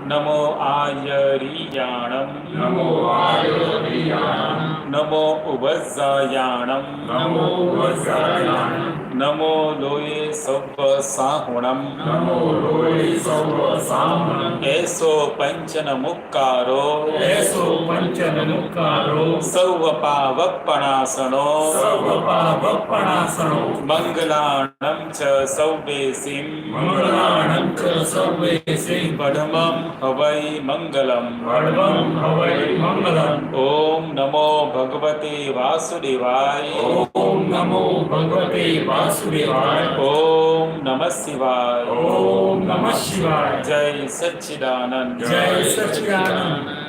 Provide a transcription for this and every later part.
नमो आयर्याणं नमो आयर्याणं नमो उवज्जायाणं नमो वज्रायाणं नमो लोये सव्वसाहुणं नमो लोये सव्वसाहुणं ऐसो पंचनमुक्कारो ऐसो पंचनमुक्कारो सर्वपावपणासनो सर्वपावपणासनो मंगलाणं च सव्वेसिं मंगलाणं च सर्वेसिं पद्मं हवै मंगलम् सर्वं हवै मंगलम् ओम नमो भगवते वासुदेवाय ओम नमो भगवते वासुदेवाय ओम नमः शिवाय ओम नमः शिवाय जय सच्चिदानंद जय सच्चिदानंद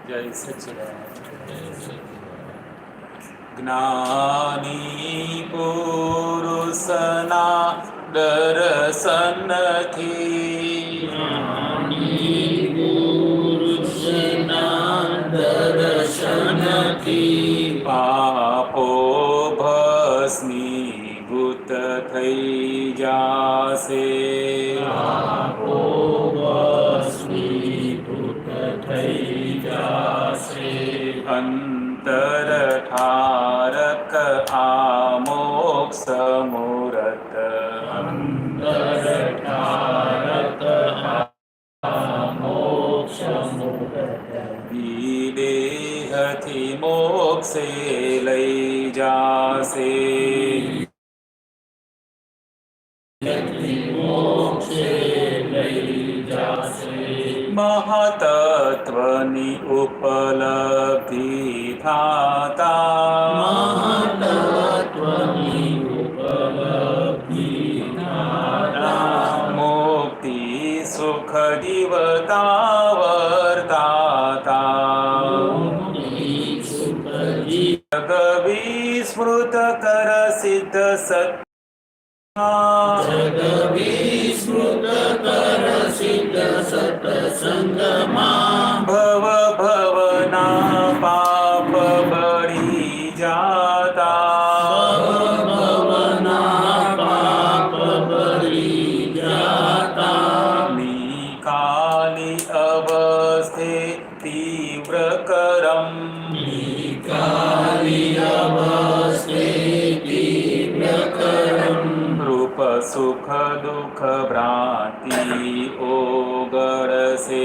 जय सच्चिदानंद ज्ञानी पुरुषना दर्शन थी पापो भस्मीभूत થઈ જાશે અંતર ઠારક આમોક્ષ મૂરત વિદેહથી મોક્ષે લઈ જાશે મહાતત્વની ઉપલબ્ધિ થાતા મુક્તિ સુખ જીવતા વર્તાતા જગ વિસ્મૃત કર સિદ્ધ સત્સંગમાં ભવ ભવના પાપ બળી જાતા નિકાલી અવસ્થે તીવ્ર કરમ રૂપ સુખ દુઃખ ભ્રાંતિ ઓગળશે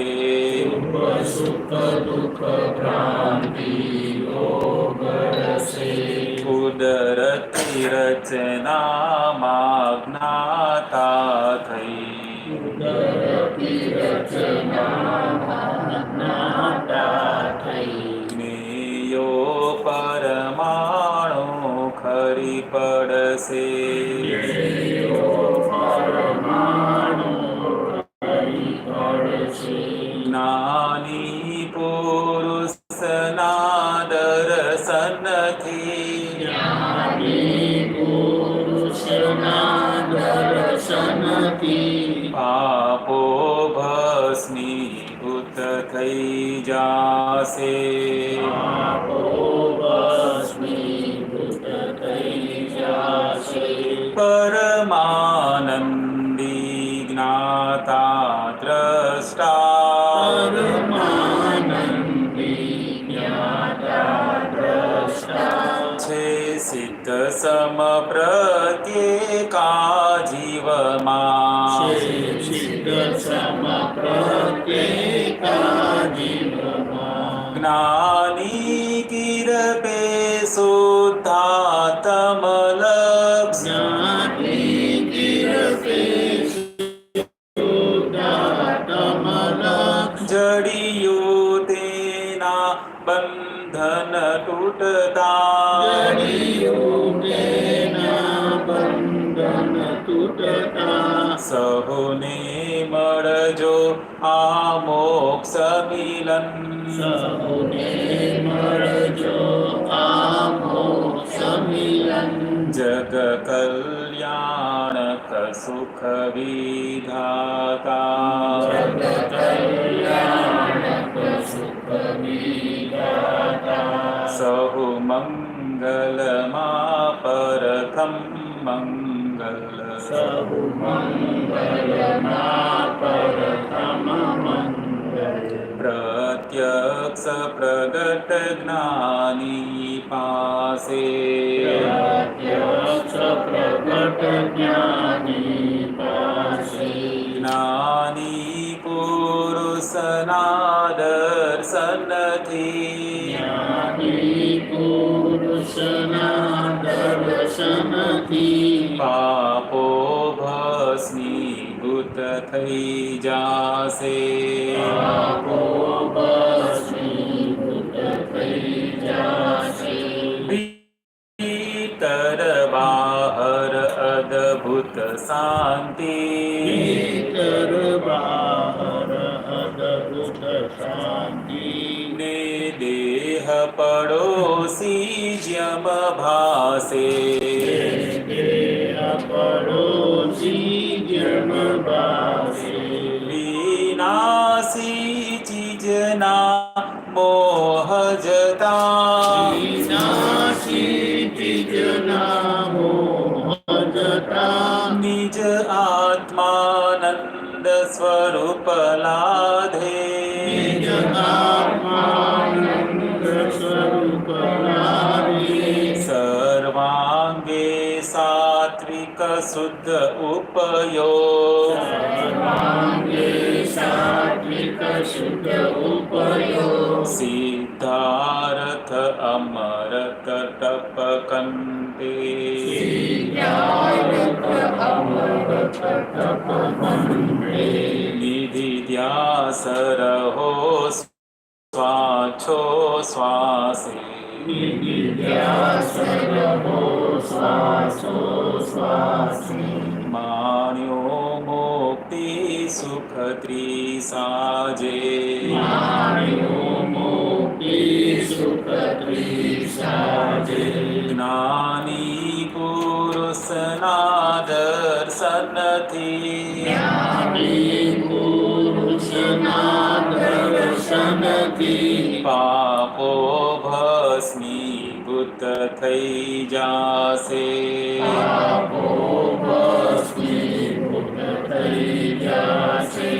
કુદરતી રચનામાં જ્ઞાતા થઈ જ્ઞેયો પરમાણુ ખરી પડશે જ્ઞાની પુરુષના દર્શનથી પાપો ભસ્મીભૂત થઈ જાશે પરમાનંદી જ્ઞાતા દ્રષ્ટા છે સિદ્ધ સમ પ્રત્યેકા જીવમાં જ્ઞાની કિરપે શુદ્ધાત્મ જડિયું તેના બંધન તૂટતા છૂટતા સહુને મળજો આ મોક્ષ મિલન સૌને મળજો આ મોક્ષ મિલન જગ કલ્યાણક સુખ વિધાતા કલ્યાણક સુખ વિધાતા સહુ મંગલમાં પરથમ મંગલ સહુ મંગલમાં પરતમ મંગલ પ્રત્યક્ષ પ્રગટ જ્ઞાની પાસે પ્રત્યક્ષ પ્રગટ જ્ઞાની પાસે જ્ઞાની પુરુષના દર્શનથી જ્ઞાની પુરુષના દર્શનથી પાપો ભસ્મીભૂત થઈ જાશે પાપો ભસ્મીભૂત થઈ જાશે ભીતર બહાર અદ્ભુત શાંતિ ભીતર બહાર અદ્ભુત શાંતિ ને દેહ પડોશી જમ ભાસે દેહ પડોશી જન ભાસે વિનાશી ચીજના મોહ જતા વિનાશી ચીજના મોહ જતા નિજ આત્માનંદ સ્વરૂપ લાધે નિજ આત્માનંદ સ્વરૂપ લાગે સર્વાંગે સાત્વિક શુદ્ધ ઉપયોગ સર્વાંગે સાત્વિક શુદ્ધ ઉપયોગ સિદ્ધાર્થ અમરત તપ કંતે સિદ્ધાર્થ અમરત તપ મંત્રે નિધિ ધ્યાસ રહો સ્વાછો શ્વાસે નિધિધ્યાસ રહો શ્વાસો શ્વાસે માણ્યો મુક્તિ સુખ ત્રિસાજે માણ્યો મુક્તિ સુખ ત્રિસાજે જ્ઞાની પુરુષના દર્શનથી જ્ઞાની પુરુષના દર્શનથી પાપો ભસ્મીભૂત થઈ જાશે પાપો ભસ્મીભૂત થઈ જાશે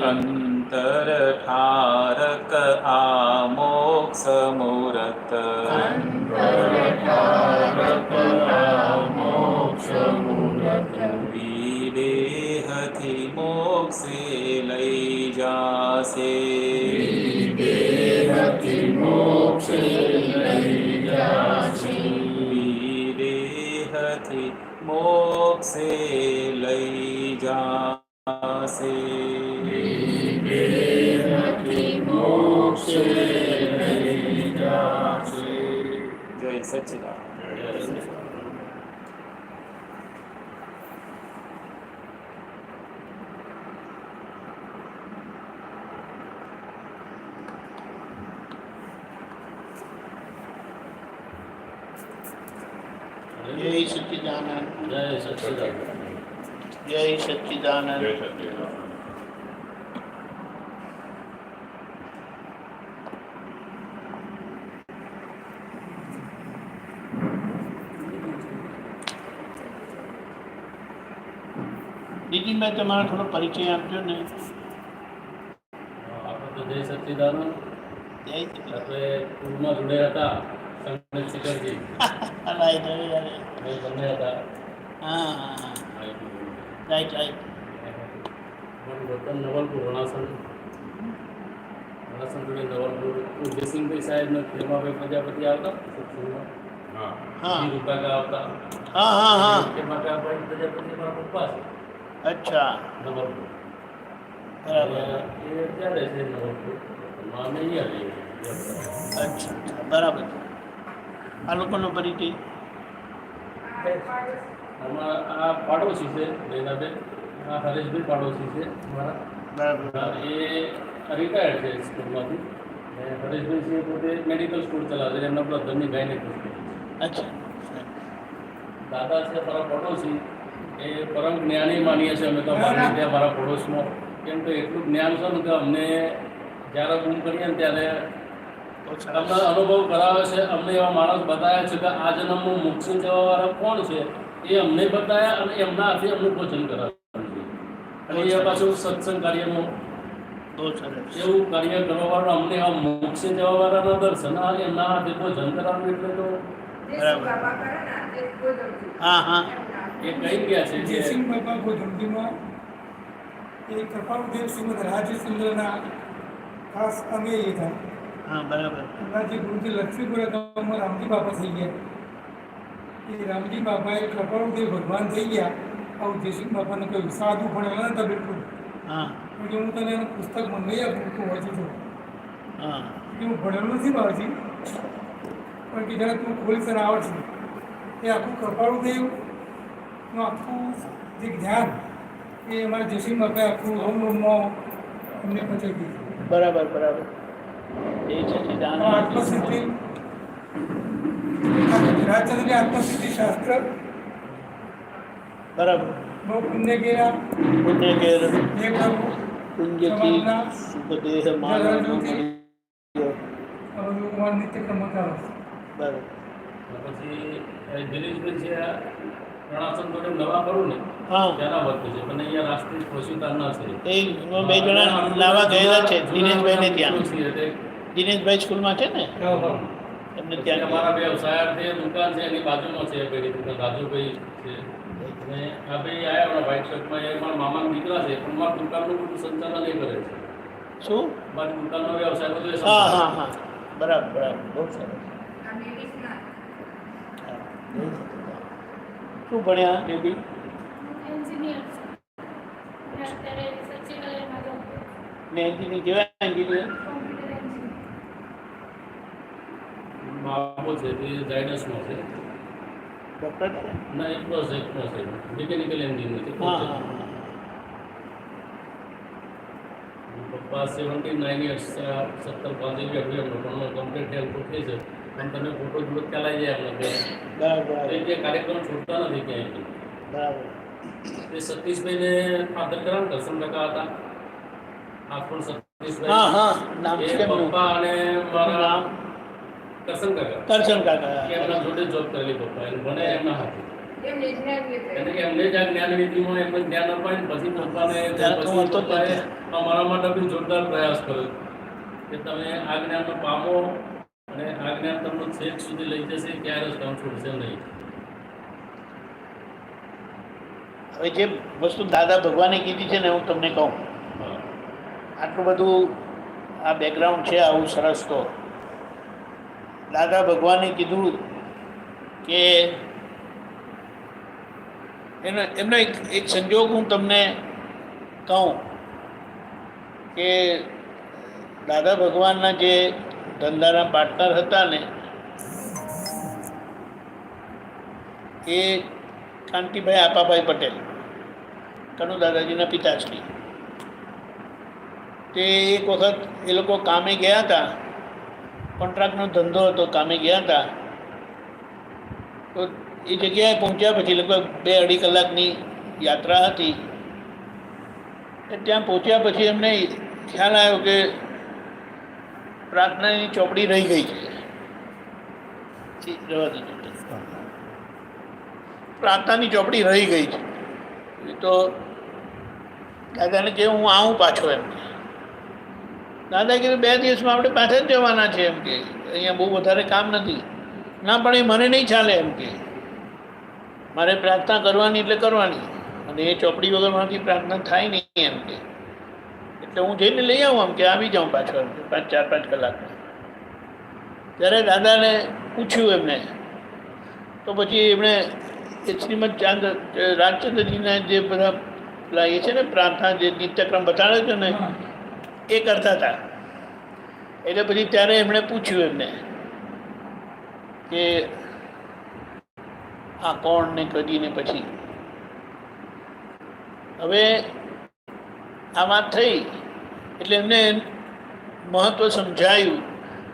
અંતર ઠારક આ મોક્ષ મૂરત અંતરઠારક આ મોક્ષ મૂરત વિદેહથી મોક્ષે લઈ જાશે દેહથી મોક્ષે લઈ જાશે વિદેહથી મોક્ષે લઈ જાશે દેહથી મોક્ષે લઈ જાશે જય સચ્ચિદાનંદ જય સચ્ચિદાનંદ જય સચ્ચિદાનંદ જય સચ્ચિદાનંદ દીદીભાઈ તમારો થોડો પરિચય આપજો ને આપણે તો જય સચ્ચિદાનંદ જય સચ્ચિદાનંદ આપણે ટૂરમાં જોડ્યા હતા સંગત શિખરજી રાઈટ રાઈટ અમે બંને હતા હા હા હા રાઈટ રાઈટ મારું વતન નવલપુર રણાસણ જોડે નવલપુર જયસિંહભાઈ સાહેબ ને ખેમાભાઈ પ્રજાપતિ આવતા સત્સંગમાં હા રૂપાકા આવતા હા હા હા ખેમાભાઈ પ્રજાપતિ મારા પપ્પા છે અચ્છા નવલપુર બરાબર એ ત્યારે છે નવલપુર અમે અહીંયા રહીએ અચ્છા બરાબર આ લોકોનો પરિચય અમારા આ પાડોશી છે બેનાબેન, આ હરેશભાઈ પાડોશી છે અમારા. બરાબર. એ રિટાયર્ડ છે સ્કૂલમાંથી. અને હરેશભાઈ છે પોતે મેડિકલ સ્કૂલ ચલાવે છે, એમના બ્રધરની ગાયનેક હોસ્પિટલ. અચ્છા. દાદા છે મારા પડોશી, એ પરમ જ્ઞાની માનીએ છીએ અમે તો અમારે ત્યાં મારા પડોશમાં. કેમ કે એટલું જ્ઞાન છે ને કે અમને જ્યારે ગુમ કરીએ ને ત્યારે અમને અનુભવ કરાવે છે. અમને એવા માણસ બતાવ્યા છે કે આ જન્મનું મોક્ષ જવાવાળા કોણ છે એ અમને બતાવ્યા, અને એમના હાથે અમને ભોજન કરાવ્યું છે. અને એ પાછું સત્સંગ કાર્યનું બહુ સરસ. એવું કાર્ય કરવાવાળું અમને આ મોક્ષ જવાવાળાના દર્શન આ એમના હાથે ભોજન કરાવ્યું એટલે તો હા હા. એ કહી ગયા છે કે જયસિંહ બાબા ગોધમતીમાં એ કૃપાળુદેવ શ્રીમદ રાજચંદ્રના ખાસ અમે હતા. હા બરાબર. એમના જે ગુરુજી લક્ષ્મીપુરા ગામમાં રામજી બાપા થઈ ગયા. એ રામજી બાપાએ કૃપાળુદેવ ભગવાન થઈ ગયા. આવું જયસિંહ બાપાને કહ્યું, સાધુ ભણેલા નતા બિલકુલ. હા એટલે હું તને એનું પુસ્તક મંગાઈ આપું, તું વાંચી જો. હા. કે હું ભણેલો નથી બાવાજી, પણ કે જરા તું ખોલી તને આવડશે. એ આખું કૃપાળુદેવનું આખું જે જ્ઞાન એ અમારા જયસિંહ બાપાએ આખું રોમમાં અમને પચાવી દીધું. બરાબર બરાબર. એ છે આ આત્મસિદ્ધિ રાજચંદ્રની આત્મસિદ્ધિ શાસ્ત્ર બરાબર. બહુ પુણ્ય ગયા પુણ્ય ઘેર હે પ્રભુ પુણ્યથી સુખદેહ માનવ નિત્યક્રમ કરે. બરાબર. પછી દિલીશભાઈ છે પ્રણાસન જોડે નવા કરું ને હા. ત્યાંના વર્ત છે, પણ અહીંયા રાષ્ટ્રીય પશુતાના છે. એ બે જણા લાવવા ગયેલા છે દિનેશભાઈને ત્યાં. છીએ તે દિનેશભાઈ સ્કૂલમાં છે ને એમને પછી ત્યાં. અમારા વ્યવસાયાર્થે દુકાન છે એની બાજુમાં છે પેલી દુકાન રાજુભાઈ છે. અને આ ભાઈ આવ્યા હમણાં વ્હાઇટ શર્ટમાં, એ મારા મામાના દીકરા છે, પણ મારા દુકાનનું બધું સંચાલન એ કરે છે. શું? મારી દુકાનનો વ્યવસાય બધો એ હા સંભાળે. હા હા. બરાબર બરાબર. બહુ સરસ. હા. શું ભણ્યા બેબી? ને એન્જિનિયર કેવા એન્જિનિયર? બાપો છે તે ઝાયડસનો છે. ડૉક્ટર છે? ના એકનો છે મિકેનિકલ એન્જિનિયર છે. હા હા હા. પપ્પા 79 યર્સ 70 જેવી હતી એમનો, પણ કમ્પ્લીટ હેલ્થ ઓછી છે. પણ તમે ફોટો જુઓ ખ્યાલ આવી જાય એમને. બરાબર એ જે કાર્યક્રમ છૂટતા નથી ક્યાંય. બરાબર. એ સતીશભાઈને ફાધર કરા ને કરશન કાકા હતા. આ પણ હા સતીશભાઈ હા. નામ એ છે એમનું. પપ્પા અને મારા નામ કરશન કાકા કરશન કાકા. એ એમના જોડે જોબ કરેલી પપ્પા એને ભણે એમના હાથે. એમને એને કે એમને જ આ જ્ઞાનવિધિમાં એમને જ્ઞાન અપાય ને પછી પપ્પાને ત્યારે તો પછી હતો જ પપ્પાએ નથી. અમારા માટે બી જોરદાર પ્રયાસ કર્યો કે તમે આ જ્ઞાનનો પામો અને આ જ્ઞાન તમને છેક સુધી લઈ જશે, ક્યારે જ કામ છૂટશે નહીં. હવે જે વસ્તુ દાદા ભગવાને કીધી છે ને હું તમને કહું, હા આટલું બધું આ બેકગ્રાઉન્ડ છે આવું સરસ. તો દાદા ભગવાને કીધું કે એમનો એક સંજોગ હું તમને કહું કે દાદા ભગવાનના જે ધંધાના પાર્ટનર હતા ને એ કાંતિભાઈ આપાભાઈ પટેલ, કનુ દાદાજીના પિતાશ્રી. તે એક વખત એ લોકો કામે ગયા હતા, કોન્ટ્રાક્ટનો ધંધો હતો, કામે ગયા હતા. તો એ જગ્યાએ પહોંચ્યા પછી લગભગ 2-2.5 કલાકની યાત્રા હતી. ત્યાં પહોંચ્યા પછી એમને ખ્યાલ આવ્યો કે પ્રાર્થનાની ચોપડી રહી ગઈ છે. રહેવા દીધું. પ્રાર્થનાની ચોપડી રહી ગઈ છે. તો દાદાને કે હું આવું પાછો એમ. દાદા કીધું 2 દિવસમાં આપણે પાછા જ જવાના છે એમ કે, અહીંયા બહુ વધારે કામ નથી. ના પણ એ મને નહીં ચાલે એમ કે, મારે પ્રાર્થના કરવાની એટલે કરવાની, અને એ ચોપડી વગર મારાથી પ્રાર્થના થાય નહીં એમ કે. એટલે હું જઈને લઈ આવું આમ કે આવી જાઉં પાછો 4-5 કલાકમાં. ત્યારે દાદાને પૂછ્યું એમને, તો પછી એમણે શ્રીમદ રાજચંદ્રજીના જે બધા પેલા એ છે ને પ્રાર્થના જે નિત્યક્રમ બતાડે છે ને એ કરતા હતા. એટલે પછી ત્યારે એમણે પૂછ્યું એમને કે આ કોણ ને કરીને પછી હવે આ વાત થઈ એટલે એમને મહત્વ સમજાયું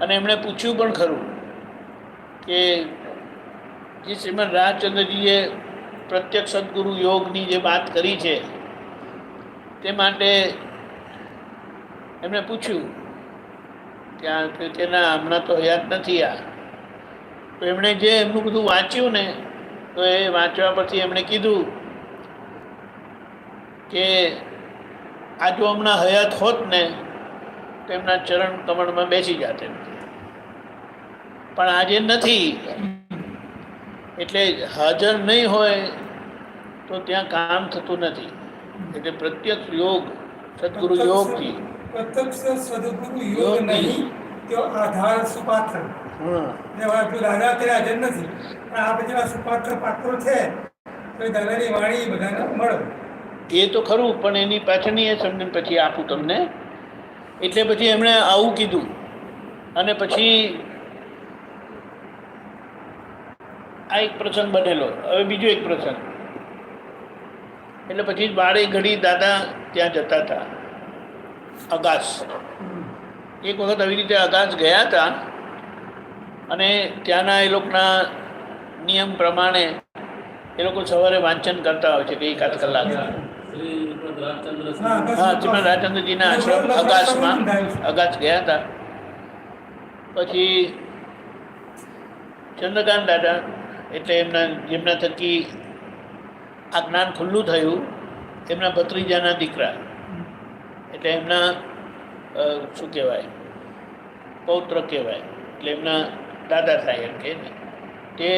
અને એમણે પૂછ્યું પણ ખરું કે જે શ્રીમદ રાજચંદ્રજીએ પ્રત્યક્ષ સદગુરુ યોગની જે વાત કરી છે તે માટે એમણે પૂછ્યું કે ના હમણાં તો હયાત નથી આ. તો એમણે જે એમનું બધું વાંચ્યું ને તો એ વાંચવા પરથી એમણે કીધું કે આ જો હમણાં હયાત હોત ને તો એમના ચરણ કમળમાં બેસી જાત એમ. પણ આજે નથી એટલે હાજર નહીં હોય તો ત્યાં કામ થતું નથી. એટલે પ્રત્યક્ષ યોગ સદગુરુ યોગથી પ્રત્યક્ષ સદગુરુ યોગ નહીં તો આધાર સુપાત્ર. દાદા અત્યારે હાજર નથી પણ આ બધા સુપાત્ર પાત્રો છે તો એ દાદાની વાણી બધાને મળે. એ તો ખરું પણ એની પાછળની એ સમજણ પછી આપું તમને. એટલે પછી એમણે આવું કીધું અને પછી આ એક પ્રસંગ બનેલો. હવે બીજો એક પ્રસંગ એટલે પછી બારે ઘડી દાદા ત્યાં જતા હતા અગાસ. એક વખત આવી રીતે અગાસ ગયા હતા અને ત્યાંના એ લોકોના નિયમ પ્રમાણે એ લોકો સવારે વાંચન કરતા હોય છે કે એકાદ કલાક. હા, શ્રીમદ રાજચંદ્રજીના આશ્રમ અગાસમાં અગાસ ગયા હતા. પછી ચંદ્રકાંત દાદા એટલે જેમના થકી આ જ્ઞાન ખુલ્લું થયું એમના ભત્રીજાના દીકરા એટલે એમના શું કહેવાય પૌત્ર કહેવાય એટલે એમના દાદા થાય એમ કે ને તે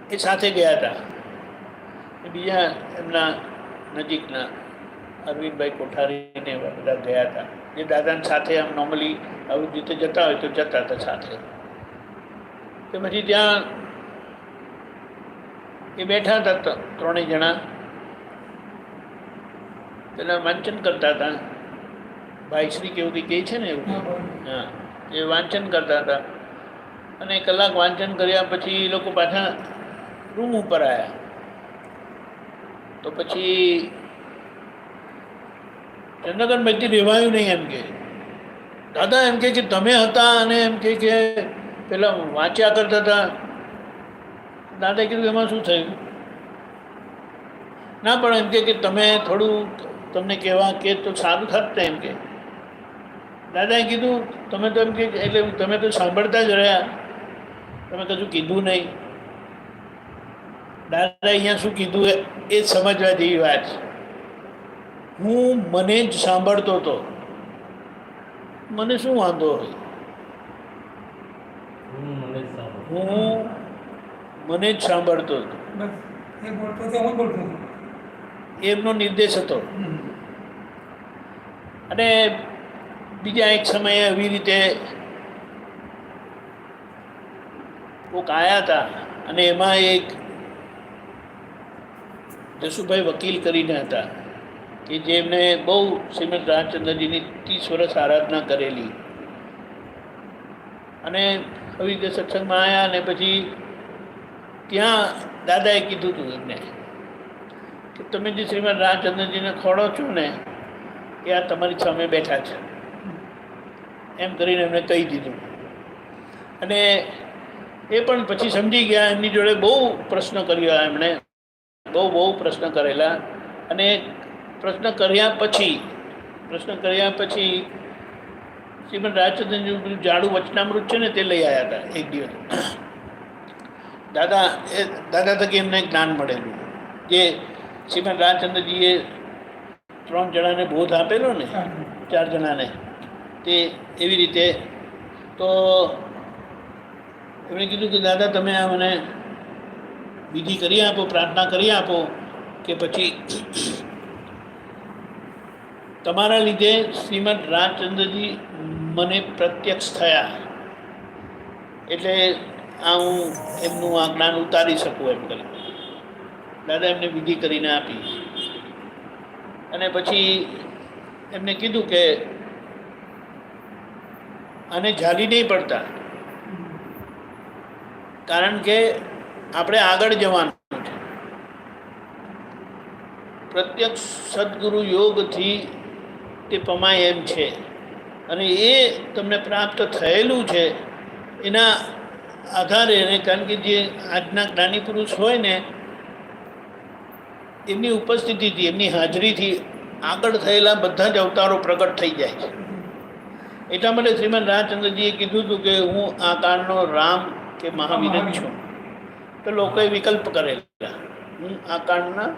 એ સાથે ગયા હતા. બીજા એમના નજીકના અરવિંદભાઈ કોઠારીને બધા ગયા હતા જે દાદાને સાથે આમ નોર્મલી આવી રીતે જતા હોય તો જતા હતા સાથે. તો પછી ત્યાં એ બેઠા હતા ત્રણેય જણા પેલા વાંચન કરતા હતા. ભાઈશ્રી કેવું કંઈ કહે છે ને એવું. હા, એ વાંચન કરતા હતા અને કલાક વાંચન કર્યા પછી એ લોકો પાછા રૂમ ઉપર આવ્યા. તો પછી ચંદ્રકાંતભાઈથી રહેવાયું નહીં એમ કે દાદા એમ કે તમે હતા અને એમ કે પેલા વાંચ્યા કરતા હતા. દાદાએ કીધું એમાં શું થયું? ના પણ એમ કે તમે થોડું તમને કહેવા કે તો સારું થાત ને એમ કે. દાદાએ કીધું તમે તો એમ કે એટલે તમે તો સાંભળતા જ રહ્યા, તમે કશું કીધું નહીં. દાદા અહીંયા શું કીધું એ સમજવા જેવી વાત છે. હું મને જ સાંભળતો હતો, મને શું વાંધો હોય? હું મને જ સાંભળતો હતો, એ બોલતો હતો હું બોલતો હતો. એમનો નિર્દેશ હતો. અને બીજા એક સમયે એવી રીતે કોક આવ્યા હતા અને એમાં એક જસુભાઈ વકીલ કરીને હતા કે જેમને બહુ શ્રીમદ રાજચંદ્રજીની 30 વર્ષ આરાધના કરેલી અને આવી રીતે સત્સંગમાં આવ્યા અને પછી ત્યાં દાદાએ કીધું હતું એમને કે તમે જે શ્રીમદ રાજચંદ્રજીને ખોળો છો ને એ આ તમારી સામે બેઠા છે એમ કરીને એમને કહી દીધું. અને એ પણ પછી સમજી ગયા. એમની જોડે બહુ પ્રશ્ન કર્યા એમણે, બહુ પ્રશ્ન કરેલા. અને પ્રશ્ન કર્યા પછી શ્રીમદ રાજચંદ્રજી પેલું જાડું વચનામૃત છે ને તે લઈ આવ્યા હતા એક દિવસ. દાદા થકી એમને જ્ઞાન મળેલું જે શ્રીમદ રાજચંદ્રજીએ 3 જણાને બોધ આપેલો ને, 4 જણાને, તે એવી રીતે. તો એમણે કીધું કે દાદા તમે આ મને વિધિ કરી આપો, પ્રાર્થના કરી આપો કે પછી તમારા લીધે શ્રીમદ રાજચંદ્રજી મને પ્રત્યક્ષ થયા એટલે આ હું એમનું આ જ્ઞાન ઉતારી શકું એમ કરી દાદા એમને વિધિ કરીને આપી. અને પછી એમને કીધું કે આને ઝાલી નહીં પડતા, કારણ કે આપણે આગળ જવાનું છે. પ્રત્યક્ષ સદગુરુ યોગથી તે પમાય એમ છે, અને એ તમને પ્રાપ્ત થયેલું છે એના આધારે. કારણ કે જે આજના જ્ઞાની પુરુષ હોય ને એમની ઉપસ્થિતિથી, એમની હાજરીથી આગળ થયેલા બધા જ અવતારો પ્રગટ થઈ જાય છે. એટલા માટે શ્રીમદ રાજચંદ્રજીએ કીધું હતું કે હું આ કાળનો રામ કે મહાવીર જ છું. તો લોકોએ વિકલ્પ કરેલા, હું આ કાળના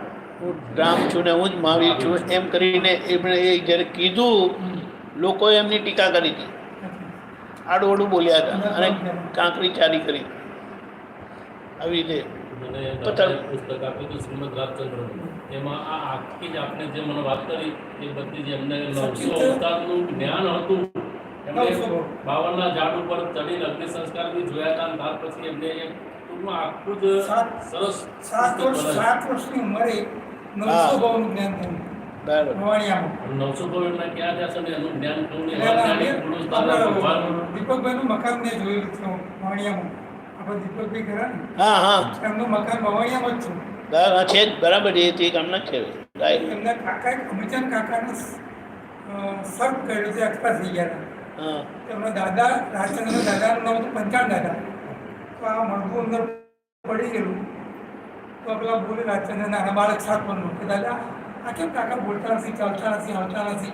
હું રામ છું ને હું જ મહાવીર છું એમ કરીને એમણે એ જ્યારે કીધું, લોકોએ એમની ટીકા કરી હતી, આડું બોલ્યા હતા અને કાંકરી ચારી કરી. આવી રીતે મને દાદાએ પુસ્તક આપ્યું હતું શ્રીમદ રાજચંદ્રનું. એમાં આ આખી જ આપણે જે મને વાત કરી એ બધી જ એમને 900 અવતારનું જ્ઞાન હતું. એમને 52ના ઝાડ ઉપર ચડીને અગ્નિ સંસ્કાર બી જોયા હતા, અને ત્યાર પછી એમને ટૂંકમાં આખું જ સરસ 7 વર્ષની ઉંમરે 900 ભાવનું જ્ઞાન થયું બરાબર. ભવાણીયામાં. 900 કરોડના ક્યાં જશે ને એનું જ્ઞાન થયું ને એવા જ્ઞાની પુરુષ દાદા ભગવાન. દીપકભાઈનું મકાન મેં જોયેલું છે ભવાણીયામાં. આપણે દીપકભાઈ ખરા ને, હા હા એમનું મકાન ભવાણીયામાં જ છે. હા છે જ, બરાબર. એ તે કામના જ છે. રાઈટ. એમના કાકા અમિતાન કાકાને સર્પ કર્યું છે, એક્સપાયર થઈ ગયા હતા. હા એમના દાદા રાજચંદ્રના દાદાનું નામ હતું પંચાણ દાદા. તો આ મળવું અંદર પડી ગયેલું. તો પેલા બોલે રાજચંદ્ર નાના બાળક 7 વર્ષનું કે દાદા આ કેમ કાકા બોલતા નથી, ચાલતા નથી, હાલતા નથી?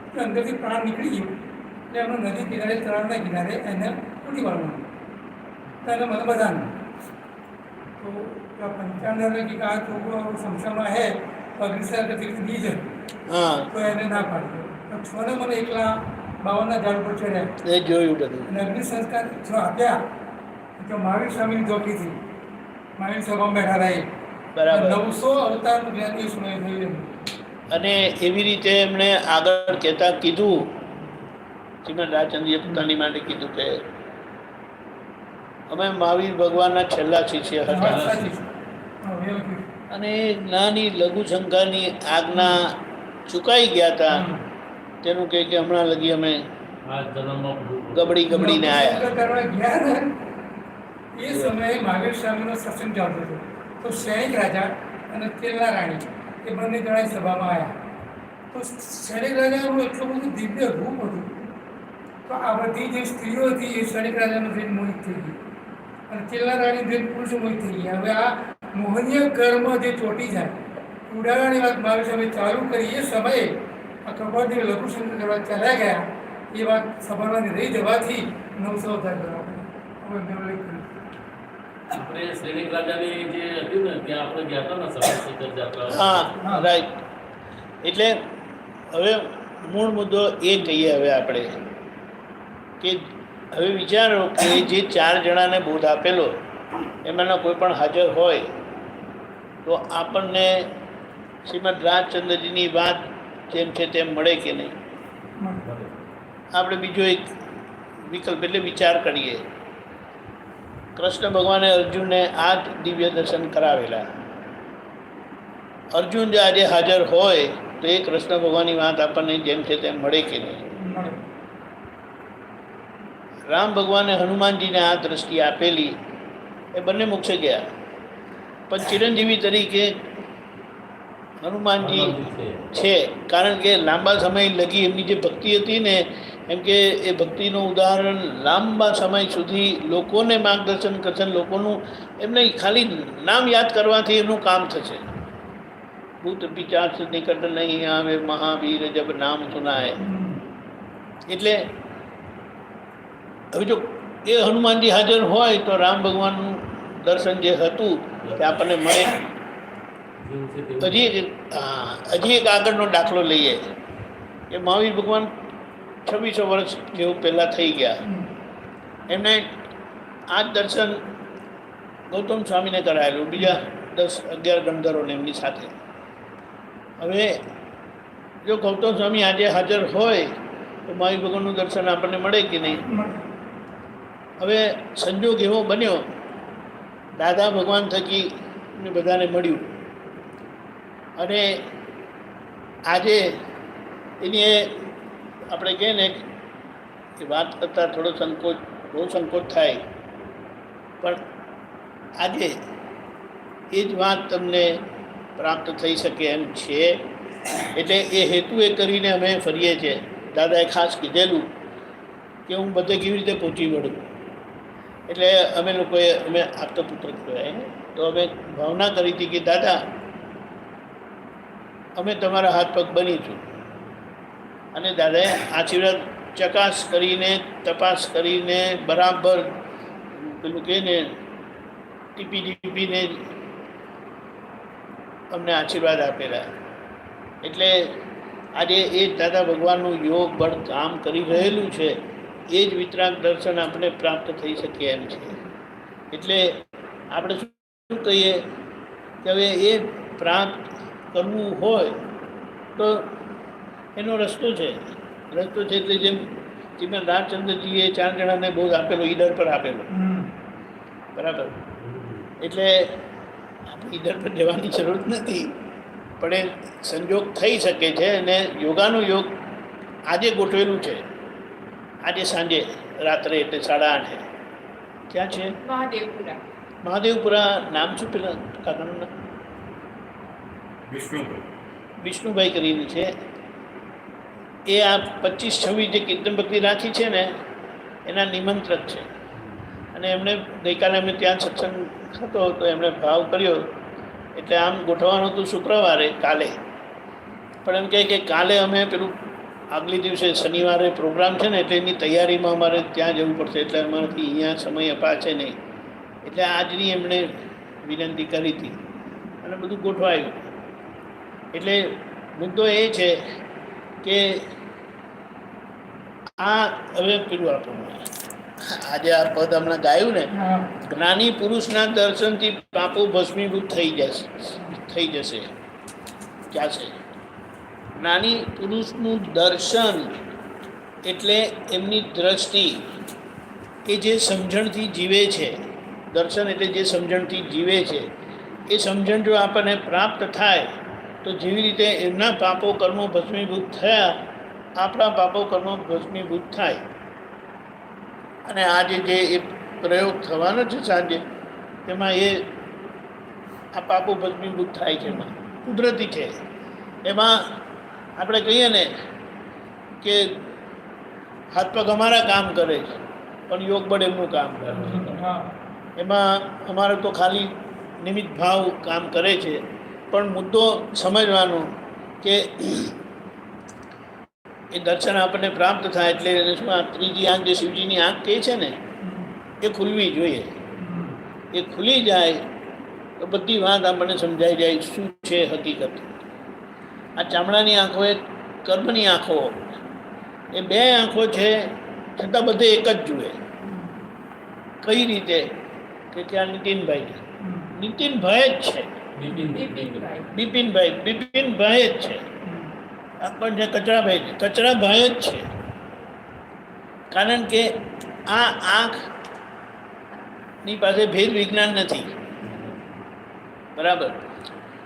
એટલે અંદરથી પ્રાણ નીકળી ગયું. એટલે એમનું નદી કિનારે, તળાવના કિનારે એને તૂટી વાળવાનું. તો એને મને બધાનું તો પંચાણ દાદા કે આ છોકરો સંસારમાં હે તો અગ્નિસાર કરતી બીજ હા તો એને ના પાડ્યો. તો છોને મને એકલા 52ના ઝાડ પર ચડ્યા એ જોયું બધું. અને અગ્નિ સંસ્કાર જો આપ્યા તો મહાવીર સ્વામીની ચોકી હતી. મહાવીર સભામાં બેઠા રહે. બરાબર. 900 અવતારનું જ્ઞાન એ સમય થયું. અને એવી રીતે એમણે આગળ કહેતા કીધું, શ્રીમદ રાજચંદ્રજીએ પોતાની માટે કીધું કે અમે મહાવીર ભગવાનના છેલ્લા શિષ્ય હતા, અને જ્ઞાની લઘુશંકાની આજ્ઞા ચૂકાઈ ગયા હતા. તેનું કહે કે હમણાં લગી અમે આ જન્મમાં ગબડીને આવ્યા. કરવા ગયા ને એ સમયે મહાવીર સ્વામીનો સત્સંગ ચાલતો હતો. તો સૈનિક રાજા અને તેલના રાણી એ બંને જણા સભામાં આવ્યા. તો સૈનિક રાજાનું એટલું બધું દિવ્ય રૂપ હતું. તો આ બધી જે સ્ત્રીઓ હતી એ સૈનિક રાજાનું જોઈને મોહિત થઈ ગઈ, અને તેલના રાણી જોઈને પુરુષો મોહિત થઈ ગયા. હવે આ મોહનીય કર્મ જે ચોટી જાય ઉડાડવાની વાત મહાવીર સ્વામી ચાલુ કરી. એ સમયે આ કપાળદેવ લઘુશંકર કરવા ચાલ્યા ગયા. એ વાત સંભાળવાની રહી જવાથી 900 અવતાર કરવા આપણે સૈનિક રાજાની જે હતી ને ત્યાં આપણે ગયા હતા ને સભાશીકર જાત્રા. હા રાઈટ. એટલે હવે મૂળ મુદ્દો એ કહીએ હવે આપણે કે હવે વિચારો કે જે 4 જણાને બોધ આપેલો એમાંના કોઈ પણ હાજર હોય તો આપણને શ્રીમદ રાજચંદ્રજીની વાત જેમ છે તેમ મળે કે નહીં? આપણે બીજો એક વિકલ્પ એટલે વિચાર કરીએ. કૃષ્ણ ભગવાને અર્જુનને આ જ દિવ્ય દર્શન કરાવેલા. અર્જુન જે આજે હાજર હોય તો એ કૃષ્ણ ભગવાનની વાત આપણને જેમ છે તેમ મળે કે નહીં? રામ ભગવાને હનુમાનજીને આ દ્રષ્ટિ આપેલી, એ બંને મોક્ષે ગયા, પણ ચિરંજીવી તરીકે હનુમાનજી છે. કારણ કે લાંબા સમય લગી એમની જે ભક્તિ હતી ને, એમ કે એ ભક્તિનું ઉદાહરણ લાંબા સમય સુધી લોકોને માર્ગદર્શન કરશે. લોકોનું એમને ખાલી નામ યાદ કરવાથી એમનું કામ થશે. ભૂત પિચાચ નિકટ નહીં આવે મહાવીર જબ નામ સુનાય. એટલે હવે જો એ હનુમાનજી હાજર હોય તો રામ ભગવાનનું દર્શન જે હતું તે આપણને મળે. હજી એક આગળનો દાખલો લઈએ કે મહાવીર ભગવાન 2600 વર્ષ જેવું પહેલાં થઈ ગયા. એમને આ જ દર્શન ગૌતમ સ્વામીને કરાયેલું, બીજા 10-11 ગંધર્વોને એમની સાથે. હવે જો ગૌતમ સ્વામી આજે હાજર હોય તો મહાવીર ભગવાનનું દર્શન આપણને મળે કે નહીં? હવે સંજોગ એવો બન્યો, દાદા ભગવાન થકી બધાને મળ્યું, અને આજે એની આપણે કહીએ ને કે વાત કરતાં થોડો સંકોચ, બહુ સંકોચ થાય, પણ આજે એ જ વાત તમને પ્રાપ્ત થઈ શકે એમ છે. એટલે એ હેતુ એ કરીને અમે ફરીએ છીએ. દાદાએ ખાસ કીધેલું કે હું બધે કેવી રીતે પહોંચી વળું. એટલે અમે લોકોએ આપતા પુત્ર કહેવાય ને, તો અમે ભાવના કરી હતી કે દાદા અમે તમારા હાથ પગ બનીશું. અને દાદાએ આશીર્વાદ ચકાસ કરીને, તપાસ કરીને, બરાબર પેલું કહે ને ટીપીને અમને આશીર્વાદ આપેલા. એટલે આજે એ દાદા ભગવાનનું યોગ બળ કામ કરી રહેલું છે. એ જ વિતરાગ દર્શન આપણે પ્રાપ્ત થઈ શકીએ એમ છે. એટલે આપણે શું કહીએ કે હવે એ પ્રાપ્ત કરવું હોય તો એનો રસ્તો છે. એટલે જેમ શ્રીમદ રાજચંદ્રજીએ 4 જણાને બોધ આપેલો, ઈડર પર આપેલો, બરાબર. એટલે આપણે ઈડર પર જવાની જરૂર નથી, પણ એ સંજોગ થઈ શકે છે. અને યોગાનું યોગ આજે ગોઠવેલું છે, આજે સાંજે રાત્રે એટલે 8:30. ક્યાં છે? મહાદેવપુરા. નામ શું પેલા કાકાનું નામ? વિષ્ણુભાઈ કરીને છે. એ આ 25-26 જે કીર્તન ભક્તિ રાખી છે ને એના નિમંત્રક છે. અને એમણે ગઈકાલે અમે ત્યાં સત્સંગ થતો તો એમણે ભાવ કર્યો. એટલે આમ ગોઠવવાનું હતું શુક્રવારે, કાલે. પણ એમ કહે કે કાલે અમે પેલું આગલી દિવસે શનિવારે પ્રોગ્રામ છે ને, એટલે એની તૈયારીમાં અમારે ત્યાં જવું પડશે. એટલે અમારાથી અહીંયા સમય અપાશે નહીં. એટલે આજની એમણે વિનંતી કરી હતી અને બધું ગોઠવાયું. એટલે મુદ્દો એ છે કે આ હવે પેલું આપણું આજે આ પદ હમણાં ગાયું ને, જ્ઞાની પુરુષના દર્શનથી પાપો ભસ્મીભૂત થઈ જશે. ક્યાં છે? જ્ઞાની પુરુષનું દર્શન એટલે એમની દ્રષ્ટિ, એ જે સમજણથી જીવે છે. દર્શન એટલે જે સમજણથી જીવે છે. એ સમજણ જો આપણને પ્રાપ્ત થાય તો જેવી રીતે એમના પાપો કર્મો ભસ્મીભૂત થયા, આપણા પાપો કર્મો ભસ્મીભૂત થાય. અને આજે જે એ પ્રયોગ થવાનો છે સાંજે, તેમાં એ આ પાપો ભસ્મીભૂત થાય છે. એમાં કુદરતી છે. એમાં આપણે કહીએ ને કે હાથ પગ અમારા કામ કરે છે, પણ યોગ બળ એમનું કામ કરે છે. એમાં અમારે તો ખાલી નિમિત્ત ભાવ કામ કરે છે. પણ મુદ્દો સમજવાનો કે એ દર્શન આપણને પ્રાપ્ત થાય એટલે શું, આ ત્રીજી આંખ જે શિવજીની આંખ કહે છે ને, એ ખુલવી જોઈએ. એ ખુલી જાય તો બધી વાત આપણને સમજાઈ જાય શું છે હકીકત. આ ચામડાની આંખો એ કર્મની આંખો, એ 2 આંખો છે, છતાં બધે એક જ જુએ. કઈ રીતે કે ત્યાં નીતિનભાઈ જ છે. બિપિનભાઈ જ છે. પણ જે કચરાભાઈ જ છે. કારણ કે આ આંખની પાસે ભેદ વિજ્ઞાન નથી, બરાબર.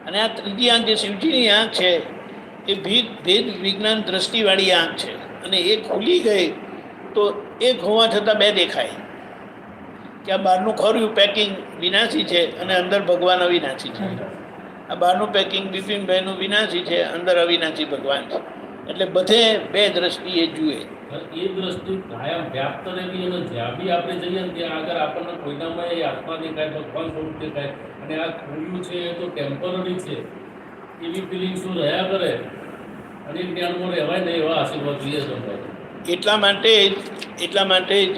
અને આ ત્રીજી આંખ જે શિવજીની આંખ છે એ ભેદ વિજ્ઞાન દ્રષ્ટિવાળી આંખ છે. અને એ ખુલી ગઈ તો એક હોવા છતાં 2 દેખાય. કે આ બહારનું ખરું પેકિંગ વિનાશી છે અને અંદર ભગવાન અવિનાશી છે. આ બહારનું પેકિંગ બિપિનભાઈનું વિનાશી છે, અંદર અવિનાશી ભગવાન છે. એટલે બધે 2 દ્રષ્ટિ એ જુએ. એ દ્રષ્ટિ કાયમ વ્યાપ્ત રહેવી. અને જ્યાં બી આપણે જઈએ ને ત્યાં આગળ આપણને કોઈનામાં એ આત્મા દેખાય, ભગવાન સ્વરૂપ દેખાય. અને આ ખોલ્યું છે એ તો ટેમ્પરરી છે એવી ફિલિંગ શું રહ્યા કરે. અને જ્ઞાનમાં રહેવાય નહીં એવા આશીર્વાદ જોઈએ છે. એટલા માટે જ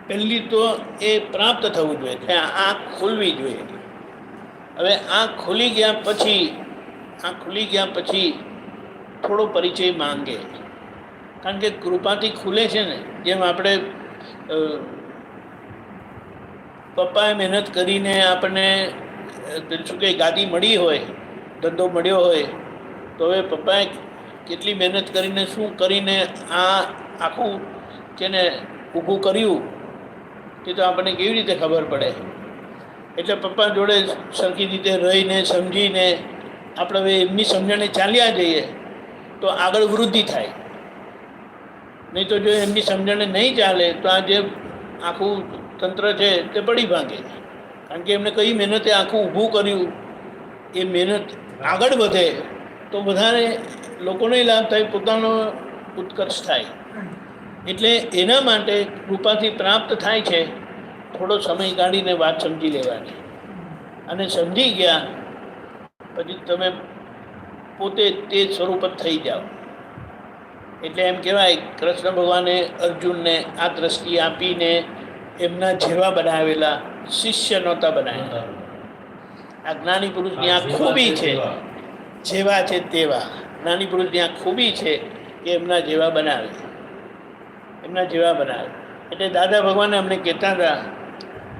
પહેલી તો એ પ્રાપ્ત થવું જોઈએ, ત્યાં આંખ ખોલવી જોઈએ. હવે આંખ ખુલી ગયા પછી થોડો પરિચય માંગે. કારણ કે કૃપાથી ખુલે છે ને. જેમ આપણે પપ્પાએ મહેનત કરીને આપણને શું કહે ગાદી મળી હોય, ધંધો મળ્યો હોય, તો હવે પપ્પાએ કેટલી મહેનત કરીને શું કરીને આ આખું છે ને ઊભું કર્યું તે તો આપણને કેવી રીતે ખબર પડે. એટલે પપ્પા જોડે સરખી રીતે રહીને સમજીને આપણે હવે એમની સમજણે ચાલ્યા જઈએ તો આગળ વૃદ્ધિ થાય. નહીં તો જો એમની સમજણે નહીં ચાલે તો આ જે આખું તંત્ર છે તે પડી ભાંગે. કારણ કે એમને કઈ મહેનતે આખું ઊભું કર્યું, એ મહેનત આગળ વધે તો વધારે લોકોને લાભ થાય, પોતાનો ઉત્કર્ષ થાય. એટલે એના માટે કૃપાથી પ્રાપ્ત થાય છે થોડો સમય કાઢીને વાત સમજી લેવાની, અને સમજી ગયા પછી તમે પોતે તે સ્વરૂપ જ થઈ જાઓ. એટલે એમ કહેવાય કૃષ્ણ ભગવાને અર્જુનને આ દ્રષ્ટિ આપીને એમના જેવા બનાવેલા, શિષ્ય નહોતા બનાવેલા. આ જ્ઞાની પુરુષની આ ખૂબી છે, જેવા છે તેવા. જ્ઞાની પુરુષની આ ખૂબી છે કે એમના જેવા બનાવે, એમના જેવા બનાવે. એટલે દાદા ભગવાને અમને કહેતા હતા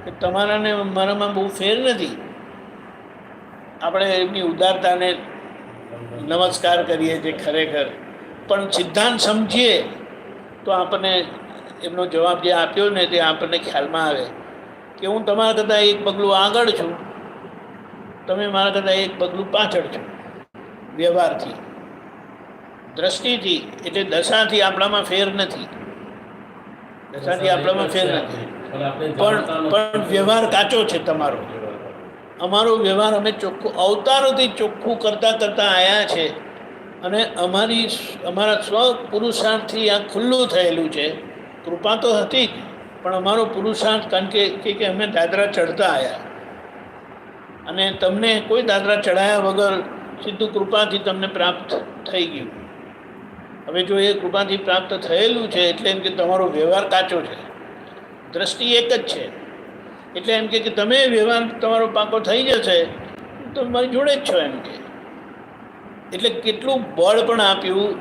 કે તમારાને મારામાં બહુ ફેર નથી. આપણે એમની ઉદારતાને નમસ્કાર કરીએ છીએ ખરેખર, પણ સિદ્ધાંત સમજીએ તો આપણને એમનો જવાબ જે આપ્યો ને તે આપણને ખ્યાલમાં આવે કે હું તમારા કરતાં એક પગલું આગળ છું, તમે મારા કરતાં એક પગલું પાછળ છો. વ્યવહારથી, દ્રષ્ટિથી, એટલે દશાથી આપણામાં ફેર નથી, દશાથી આપણામાં ફેર નથી, પણ વ્યવહાર કાચો છે તમારો. અમારો વ્યવહાર અમે ચોખ્ખું અવતારોથી ચોખ્ખું કરતાં કરતાં આવ્યા છે, અને અમારા સ્વ પુરુષાર્થથી આ ખુલ્લું થયેલું છે. કૃપા તો હતી જ, પણ અમારો પુરુષાર્થ, કારણ કે અમે દાદરા ચડતા આવ્યા, અને તમને કોઈ દાદરા ચડાયા વગર સીધું કૃપાથી તમને પ્રાપ્ત થઈ ગયું. હવે જો એ કૃપાથી પ્રાપ્ત થયેલું છે એટલે એમ કે તમારો વ્યવહાર કાચો છે, દ્રષ્ટિ એક જ છે. એટલે એમ કે તમે વ્યવહાર તમારો પાકો થઈ જશે તો મારી જોડે જ છો એમ કે. એટલે કેટલું બળ પણ આપ્યું,